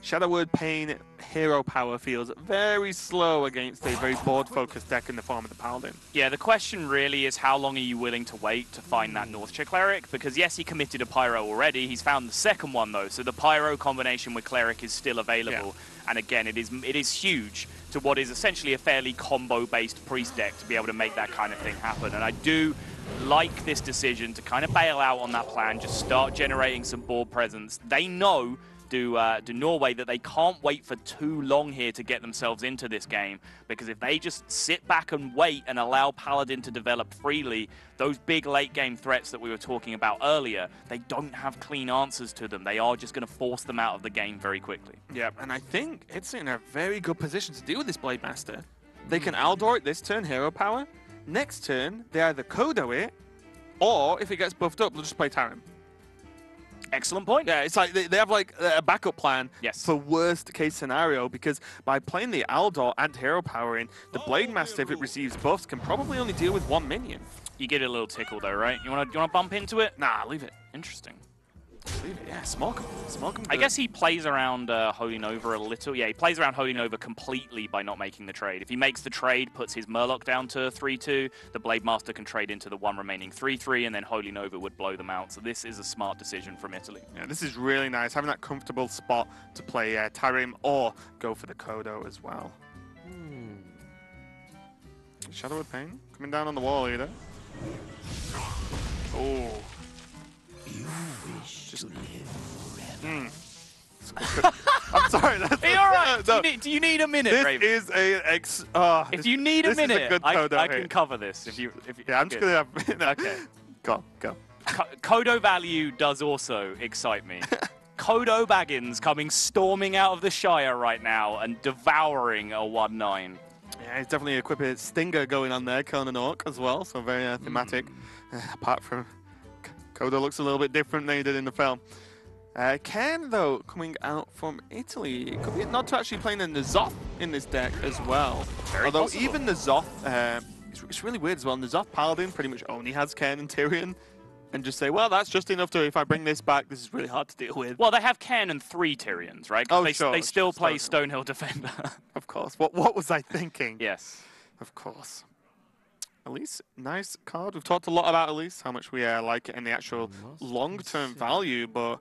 Shadow Word Pain hero power feels very slow against a very board-focused deck in the form of the Paladin. Yeah, the question really is how long are you willing to wait to find that Northshire Cleric? Because yes, he committed a Pyro already. He's found the second one, though, so the Pyro combination with Cleric is still available. Yeah. And again, it is huge to what is essentially a fairly combo-based Priest deck to be able to make that kind of thing happen. And I do like this decision to kind of bail out on that plan, just start generating some board presence. They know do Norway that they can't wait for too long here to get themselves into this game, because if they just sit back and wait and allow Paladin to develop freely, those big late game threats that we were talking about earlier, they don't have clean answers to them. They are just going to force them out of the game very quickly. Yeah, and I think it's in a very good position to deal with this Blade Master. They can Aldor it this turn, hero power. Next turn, they either Kodo it, or if it gets buffed up, they'll just play Tarim. Excellent point. Yeah, it's like they have like a backup plan for worst case scenario, because by playing the Aldor and hero power in, the Blade Master, if it receives buffs, can probably only deal with one minion. You get a little tickle though, right? You wanna bump into it? Nah, leave it. Interesting. Leave it, yeah, smoke him. Smoke him. I guess he plays around Holy Nova a little. Yeah, he plays around Holy Nova completely by not making the trade. If he makes the trade, puts his Murloc down to 3-2, the Blade Master can trade into the one remaining 3-3, and then Holy Nova would blow them out. So this is a smart decision from Italy. Yeah, this is really nice, having that comfortable spot to play Tarim or go for the Kodo as well. Shadow with Pain coming down on the wall either. Oh. Just... I'm sorry. That's Are you alright? no. Do you need a minute, This Raven? is a If you need a minute, is a good I Kodo can hit. cover this. If you Yeah, I'm just gonna have. Okay. Go. Kodo value does also excite me. Kodo Baggins coming storming out of the Shire right now and devouring a 1-9. Yeah, he's definitely equipped a Stinger going on there, Conan Orc as well, so very thematic. Apart from Kodo looks a little bit different than he did in the film. Ken, though, coming out from Italy, it could be not to actually playing a N'Zoth in this deck as well. Very Although possible. even N'Zoth, it's really weird as well. N'Zoth Paladin pretty much only has Ken and Tyrion, and just say, well, that's just enough to, if I bring this back, this is really hard to deal with. Well, they have Ken and 3 Tyrions, right? 'Cause they still play Stonehill Defender. Of course. What was I thinking? Yes. Of course. Elise, nice card. We've talked a lot about Elise, how much we like it and the actual long-term value, but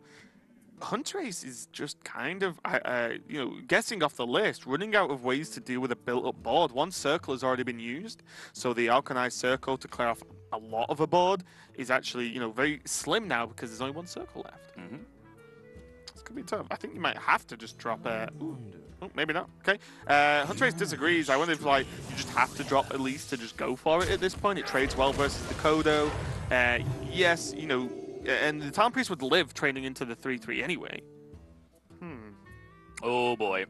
Huntrace is just kind of, guessing off the list, running out of ways to deal with a built-up board. One circle has already been used, so the Alkanized Circle to clear off a lot of a board is actually, very slim now because there's only one circle left. Mm-hmm. This could be tough. I think you might have to just drop maybe not. Okay. Huntrace disagrees. I wonder if you just have to drop Elise to just go for it at this point. It trades well versus the Kodo. Yes, and the Town Priest would live training into the 3/3 anyway. Oh boy.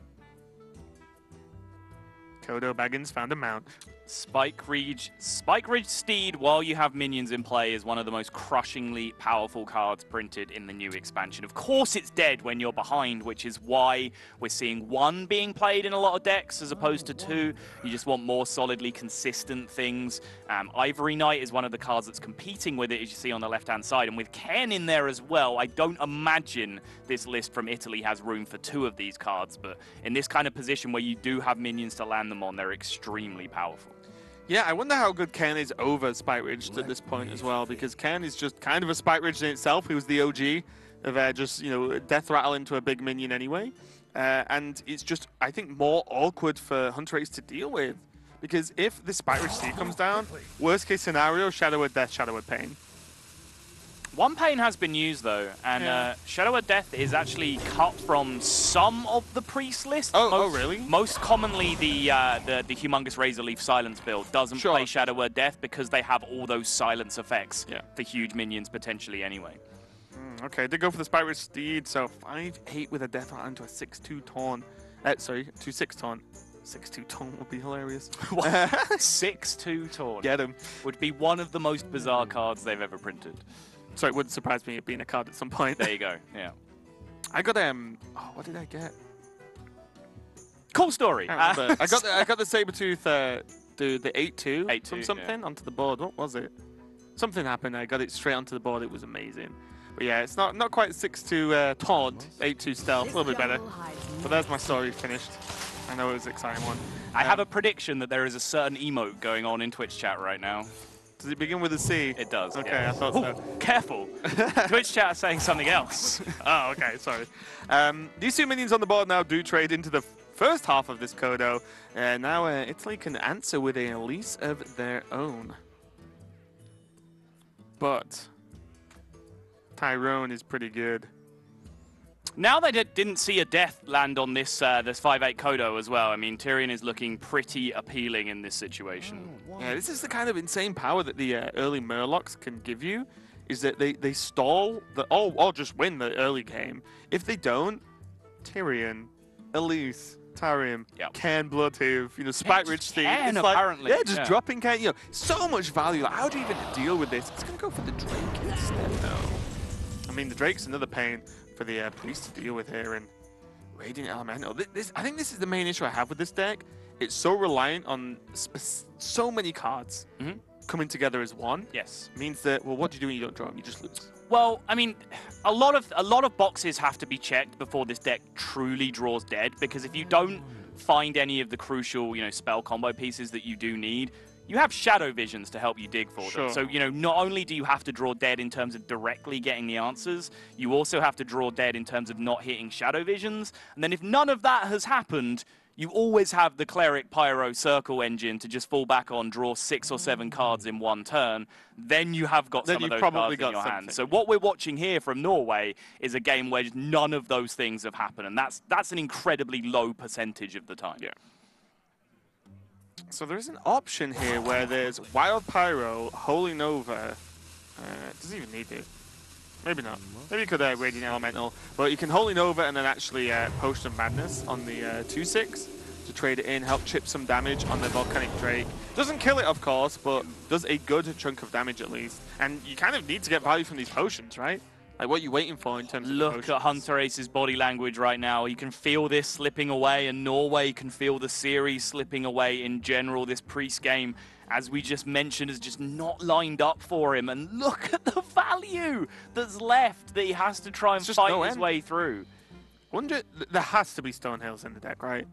Kodo Baggins found a mount. Spike Ridge Steed, while you have minions in play, is one of the most crushingly powerful cards printed in the new expansion. Of course it's dead when you're behind, which is why we're seeing 1 being played in a lot of decks as opposed to 2. You just want more solidly consistent things. Ivory Knight is one of the cards that's competing with it, as you see on the left-hand side. And with Ken in there as well, I don't imagine this list from Italy has room for 2 of these cards. But in this kind of position where you do have minions to land them on, they're extremely powerful. Yeah, I wonder how good Ken is over Spike Ridge at this point as well, because Ken is just kind of a Spike Ridge in itself. He was the OG of just, death rattle into a big minion anyway. And it's just, I think, more awkward for Huntrace to deal with. Because if the Spike Ridge Steed comes down, worst case scenario, Shadow of Death, Shadow of Pain. 1 Pain has been used though, and Shadow of Death is actually cut from some of the priest lists. Oh, really? Most commonly, the Humongous Razor Leaf Silence build doesn't play Shadow of Death because they have all those silence effects. Yeah. The huge minions potentially anyway. Okay, did go for the Spike Ridge Steed, so 5/8 with a Death Rattle into a 6/2 taunt. 2/6 taunt. 6/2 taunt would be hilarious. 6/2 taunt. Get him. Would be one of the most bizarre cards they've ever printed. So it wouldn't surprise me it being a card at some point. There you go. Yeah. I got what did I get? Cool story. I got the Sabertooth the 8/2 from something onto the board. What was it? Something happened. I got it straight onto the board. It was amazing. But yeah, it's not quite 6/2 taunt, 8/2 stealth. A little bit better. But there's my story finished. I know it was an exciting one. I have a prediction that there is a certain emote going on in Twitch chat right now. Does it begin with a C? It does. Okay, yeah. I thought so. Careful. Twitch chat is saying something else. Oh, okay, sorry. These 2 minions on the board now do trade into the first half of this Kodo. Now Italy can answer with a Elise of their own. But Tyrone is pretty good. Now they didn't see a death land on this 5/8 Kodo as well. I mean, Tyrion is looking pretty appealing in this situation. Yeah, this is the kind of insane power that the early Murlocs can give you, is that they stall, or just win the early game. If they don't, Tyrion, Elise, Tarim, Ken Bloodhoof, Spike Ridge Steed. Ken, it's apparently. Dropping Ken, so much value. Like, how do you even deal with this? It's going to go for the Drake instead, though. I mean, the Drake's another pain for the priest to deal with here, and Radiant Elemental. I think this is the main issue I have with this deck. It's so reliant on so many cards coming together as one. Yes. Means that, well, what do you do when you don't draw them? You just lose. Well, I mean, a lot of boxes have to be checked before this deck truly draws dead, because if you don't find any of the crucial, spell combo pieces that you do need, you have Shadow Visions to help you dig for them. So, not only do you have to draw dead in terms of directly getting the answers, you also have to draw dead in terms of not hitting Shadow Visions. And then if none of that has happened, you always have the Cleric Pyro Circle engine to just fall back on, draw 6 or 7 cards in one turn. Then you have got some of those cards in your hand. So what we're watching here from Norway is a game where none of those things have happened, and that's an incredibly low percentage of the time. Yeah. So there's an option here where there's Wild Pyro, Holy Nova. Doesn't even need it. Maybe not. Maybe you could Radiant Elemental. But you can Holy Nova and then actually Potion of Madness on the 2/6 to trade it in, help chip some damage on the Volcanic Drake. Doesn't kill it, of course, but does a good chunk of damage at least. And you kind of need to get value from these potions, right? Like, what are you waiting for in terms of Look at Hunter Ace's body language right now. You can feel this slipping away, and Norway can feel the series slipping away in general. This Priest game, as we just mentioned, is just not lined up for him. And look at the value that's left that he has to try and fight his way through. Wonder, there has to be Stonehills in the deck, right?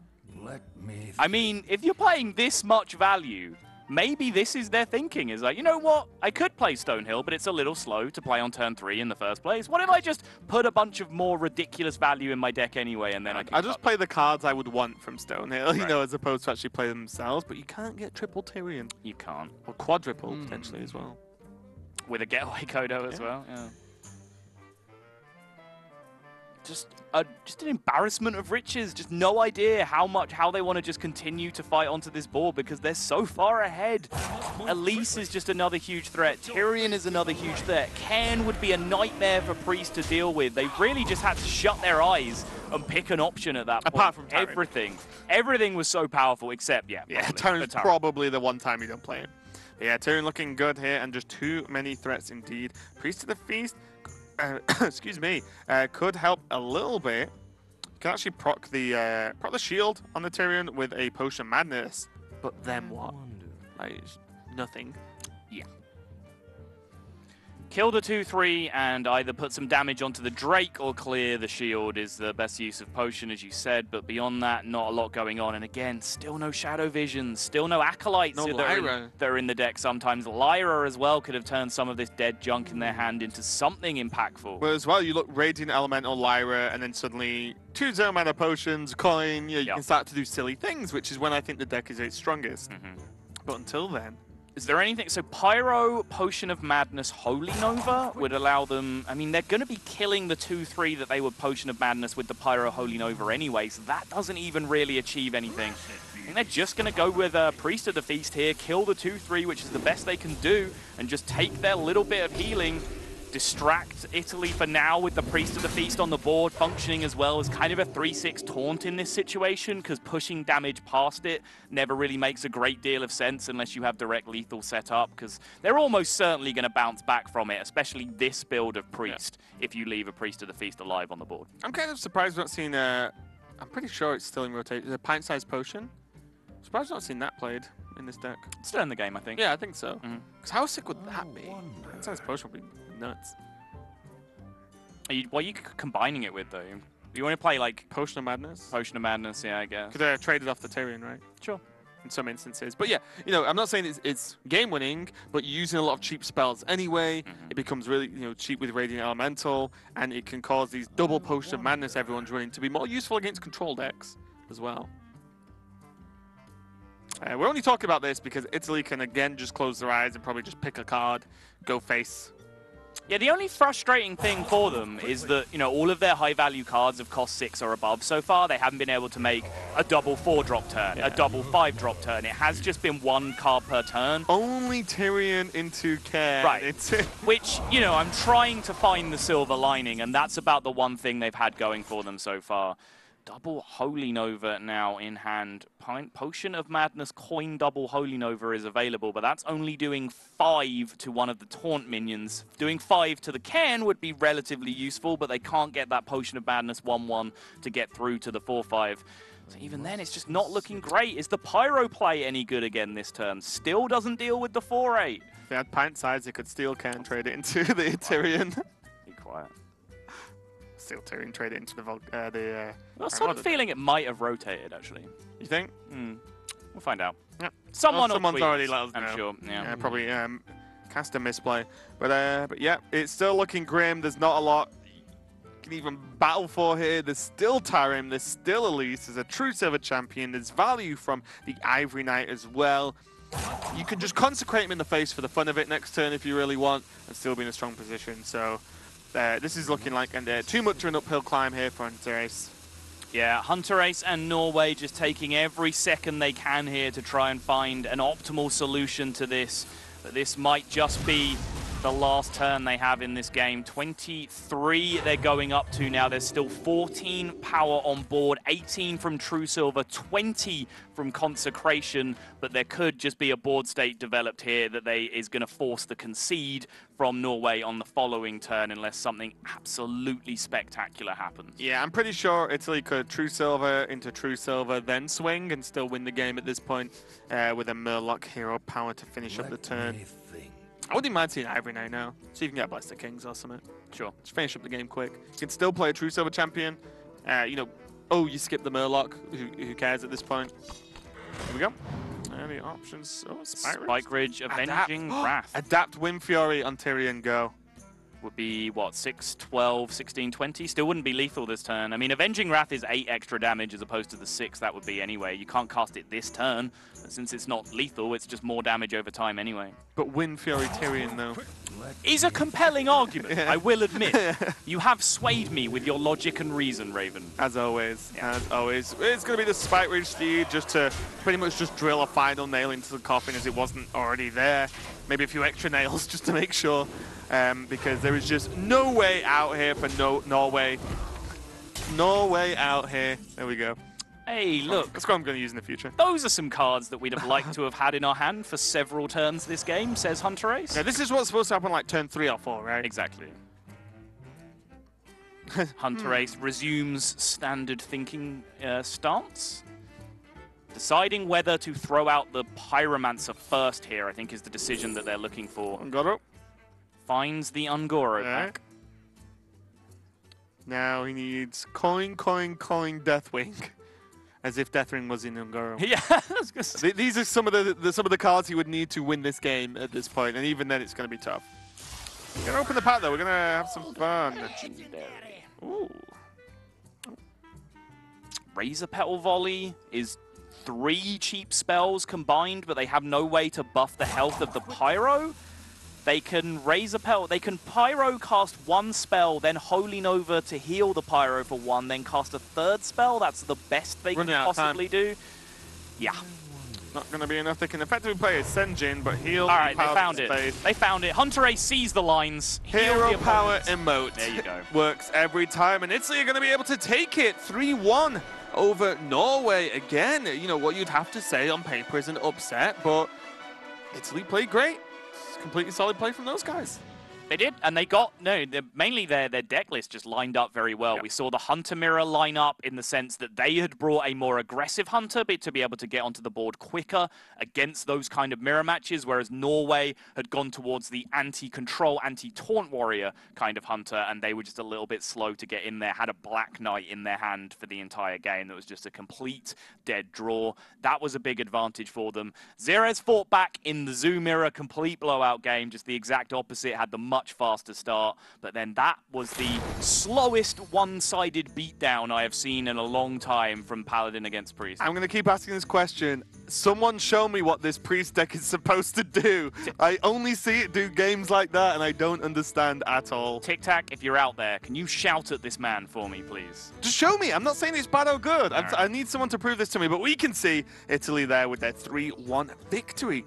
I mean, if you're playing this much value, maybe this is their thinking. Is like, you know what? I could play Stonehill, but it's a little slow to play on turn 3 in the first place. What if I just put a bunch of more ridiculous value in my deck anyway, and then I just play the cards I would want from Stonehill, you know, as opposed to actually play them themselves. But you can't get triple Tyrion. You can't. Or quadruple, potentially, as well. With a getaway Kodo as well, yeah. Just an embarrassment of riches. Just no idea how they want to just continue to fight onto this board because they're so far ahead. Elise is just another huge threat. Tyrion is another huge threat. Cairn would be a nightmare for Priest to deal with. They really just had to shut their eyes and pick an option at that point. Apart from Tyrion. Everything was so powerful except, yeah. Tyrion's probably the one time you don't play him. Yeah, Tyrion looking good here and just too many threats indeed. Priest of the Feast. Excuse me, could help a little bit. You can actually proc the shield on the Tyrion with a Potion of Madness, but then what? Like, nothing. Yeah. Kill the 2/3 and either put some damage onto the Drake or clear the shield is the best use of Potion, as you said, but beyond that, not a lot going on. And again, still no Shadow Visions, still no Acolytes that are in the deck sometimes. Lyra as well could have turned some of this dead junk in their hand into something impactful. Well, as well, you look Radiant Elemental, Lyra, and then suddenly 2 0 mana potions, coin, you can start to do silly things, which is when I think the deck is its strongest. But until then... Is there anything? So Pyro, Potion of Madness, Holy Nova would allow them... I mean, they're going to be killing the 2/3 that they would Potion of Madness with the Pyro, Holy Nova anyway, so that doesn't even really achieve anything. I think they're just going to go with Priest of the Feast here, kill the 2/3, which is the best they can do, and just take their little bit of healing, distract Italy for now with the Priest of the Feast on the board, functioning as well as kind of a 3/6 taunt in this situation, because pushing damage past it never really makes a great deal of sense unless you have direct lethal set up, because they're almost certainly going to bounce back from it, especially this build of Priest, if you leave a Priest of the Feast alive on the board. I'm kind of surprised we're not seeing I'm pretty sure it's still in rotation. A pint-sized potion? Surprised I've not seen that played in this deck. It's still in the game, I think. Yeah, I think so. Because how sick would that be? Pint-sized potion would be nuts. What are you combining it with, though? You want to play, like... Potion of Madness? Potion of Madness, yeah, I guess. Could trade it off the Tyrion, right? Sure. In some instances. But yeah, you know, I'm not saying it's game-winning, but you're using a lot of cheap spells anyway. It becomes really, cheap with Radiant Elemental, and it can cause these double Potion of Madness everyone's running to be more useful against control decks as well. We're only talking about this because Italy can again just close their eyes and probably just pick a card, go face. Yeah, the only frustrating thing for them is that, all of their high-value cards have cost 6 or above so far. They haven't been able to make a double 4-drop turn, a double 5-drop turn. It has just been 1 card per turn. Only Tyrion into Cairn. Right, which, I'm trying to find the silver lining, and that's about the one thing they've had going for them so far. Double Holy Nova now in hand. Potion of Madness coin double Holy Nova is available, but that's only doing 5 to one of the taunt minions. Doing 5 to the Cairn would be relatively useful, but they can't get that Potion of Madness 1/1 to get through to the 4/5. So even then, it's just not looking great. Is the Pyro play any good again this turn? Still doesn't deal with the 4/8. If they had pint size, they could steal Cairn, trade it into the Tyrion. Be quiet. Steal Tyrion, trade it into the Well, some feeling it might have rotated, actually. You think? We'll find out. Yeah. Someone's already let us know. I'm sure. Yeah, probably cast a misplay. But yeah, it's still looking grim. There's not a lot. can even battle for here. There's still Tarim, there's still Elise, there's a true silver champion, there's value from the Ivory Knight as well. You can just consecrate him in the face for the fun of it next turn if you really want, and still be in a strong position. So this is looking like too much of an uphill climb here for Hunter Ace. Yeah, Hunter Ace and Norway just taking every second they can here to try and find an optimal solution to this. But this might just be the last turn they have in this game. 23 they're going up to now. There's still 14 power on board, 18 from True Silver, 20 from Consecration, but there could just be a board state developed here that is going to force the concede from Norway on the following turn unless something absolutely spectacular happens. Yeah, I'm pretty sure Italy could True Silver into True Silver, then swing and still win the game at this point with a Murloc hero power to finish up the turn. I wouldn't mind seeing Ivory Knight now. See if you can get Blaster Kings or something. Sure. Just finish up the game quick. You can still play a True Silver champion. You know, oh, you skip the Murloc. Who cares at this point? Here we go. Any options? Oh, Spike Ridge, Avenging Wrath. Adapt Wind Fury on Tyrion Go. Would be, what, 6, 12, 16, 20? Still wouldn't be lethal this turn. I mean, Avenging Wrath is 8 extra damage as opposed to the 6 that would be anyway. You can't cast it this turn. Since it's not lethal, it's just more damage over time anyway. But Wind Fury Tyrion, though, is a compelling argument, I will admit. You have swayed me with your logic and reason, Raven. As always, as always. It's going to be the Spike Ridge Steed just to pretty much just drill a final nail into the coffin as it wasn't already there. Maybe a few extra nails just to make sure. Because there is just no way out here for Norway. No way out here. There we go. Hey, look. That's what I'm going to use in the future. Those are some cards that we'd have liked to have had in our hand for several turns this game, says Hunter Ace. Yeah, this is what's supposed to happen like turn 3 or 4, right? Exactly. Hunter Ace resumes standard thinking stance. Deciding whether to throw out the Pyromancer first here, I think, is the decision that they're looking for. Ungoro. Finds the Ungoro back. Now he needs coin, Deathwing. As if Deathwing was in Ungoro. Yeah, these are some of the cards he would need to win this game at this point, and even then it's going to be tough. We're going to open the pack though. We're going to have some fun. Legendary. Ooh. Razor Petal Volley is 3 cheap spells combined, but they have no way to buff the health of the Pyro. They can Razor Petal, they can Pyro cast 1 spell, then Holy Nova to heal the Pyro for 1, then cast a 3rd spell. That's the best they can possibly do. Yeah. Not going to be enough. They can effectively play a Senjin, but heal. All right, they found it. They found it. Hunter Ace sees the lines. Hero Power Emote. There you go. Works every time, and Italy are going to be able to take it 3-1 over Norway. Again, you know, what you'd have to say on paper is an upset, but Italy played great. Completely solid play from those guys. They did, and they got, mainly their deck list just lined up very well. Yep. We saw the Hunter Mirror line up in the sense that they had brought a more aggressive Hunter to be able to get onto the board quicker against those kind of mirror matches, whereas Norway had gone towards the anti-control, anti-taunt warrior kind of Hunter, and they were just a little bit slow to get in there, had a Black Knight in their hand for the entire game that was just a complete dead draw. That was a big advantage for them. Xerez fought back in the Zoo Mirror, complete blowout game, just the exact opposite, had the much faster start, but then that was the slowest one-sided beatdown I have seen in a long time from Paladin against Priest. I'm going to keep asking this question. Someone show me what this Priest deck is supposed to do. I only see it do games like that, and I don't understand at all. Tic Tac, if you're out there, can you shout at this man for me, please? Just show me. I'm not saying it's bad or good. Right. I need someone to prove this to me, but we can see Italy there with their 3-1 victory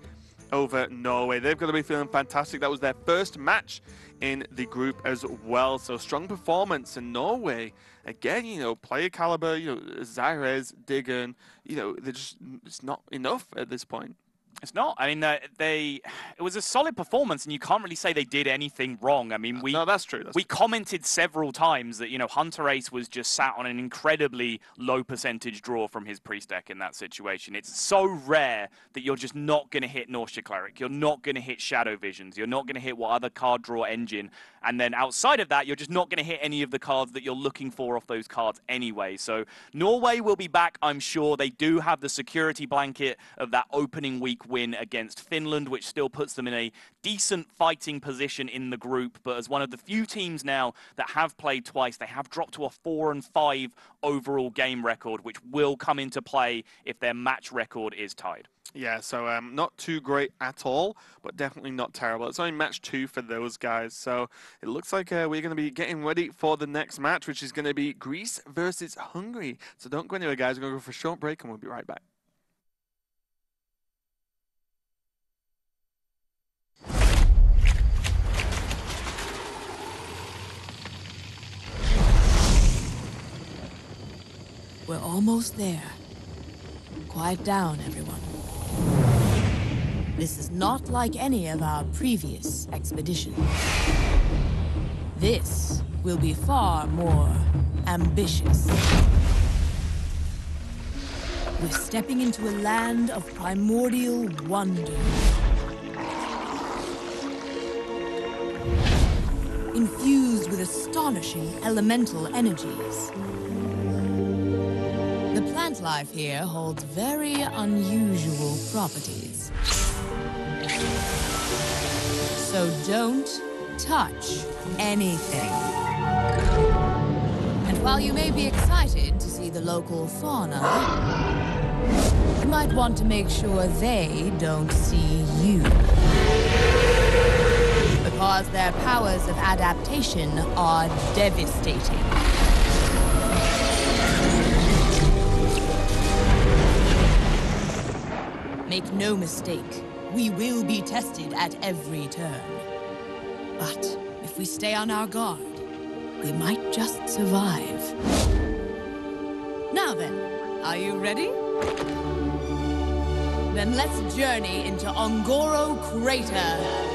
over Norway. They've got to be feeling fantastic. That was their first match in the group as well. So strong performance in Norway. Again, you know, player caliber, you know, Xerez, Diggen, you know, it's not enough at this point. It's not. I mean, it was a solid performance, and you can't really say they did anything wrong. I mean, no, that's true. We commented several times that, you know, Hunter Ace was just sat on an incredibly low percentage draw from his Priest deck in that situation. It's so rare that you're just not going to hit Norsha Cleric. You're not going to hit Shadow Visions. You're not going to hit what other card draw engine. And then outside of that, you're just not going to hit any of the cards that you're looking for off those cards anyway. So Norway will be back, I'm sure. They do have the security blanket of that opening week quick win against Finland, which still puts them in a decent fighting position in the group. But as one of the few teams now that have played twice, they have dropped to a 4-5 overall game record, which will come into play if their match record is tied. Yeah, so not too great at all, but definitely not terrible. It's only match 2 for those guys, so it looks like we're going to be getting ready for the next match, which is going to be Greece versus Hungary. So don't go anywhere, guys. We're going to go for a short break, and we'll be right back. We're almost there. Quiet down, everyone. This is not like any of our previous expeditions. This will be far more ambitious. We're stepping into a land of primordial wonder. Infused with astonishing elemental energies. The plant life here holds very unusual properties. So don't touch anything. And while you may be excited to see the local fauna, you might want to make sure they don't see you. Because their powers of adaptation are devastating. Make no mistake, we will be tested at every turn. But if we stay on our guard, we might just survive. Now then, are you ready? Then let's journey into Ongoro Crater.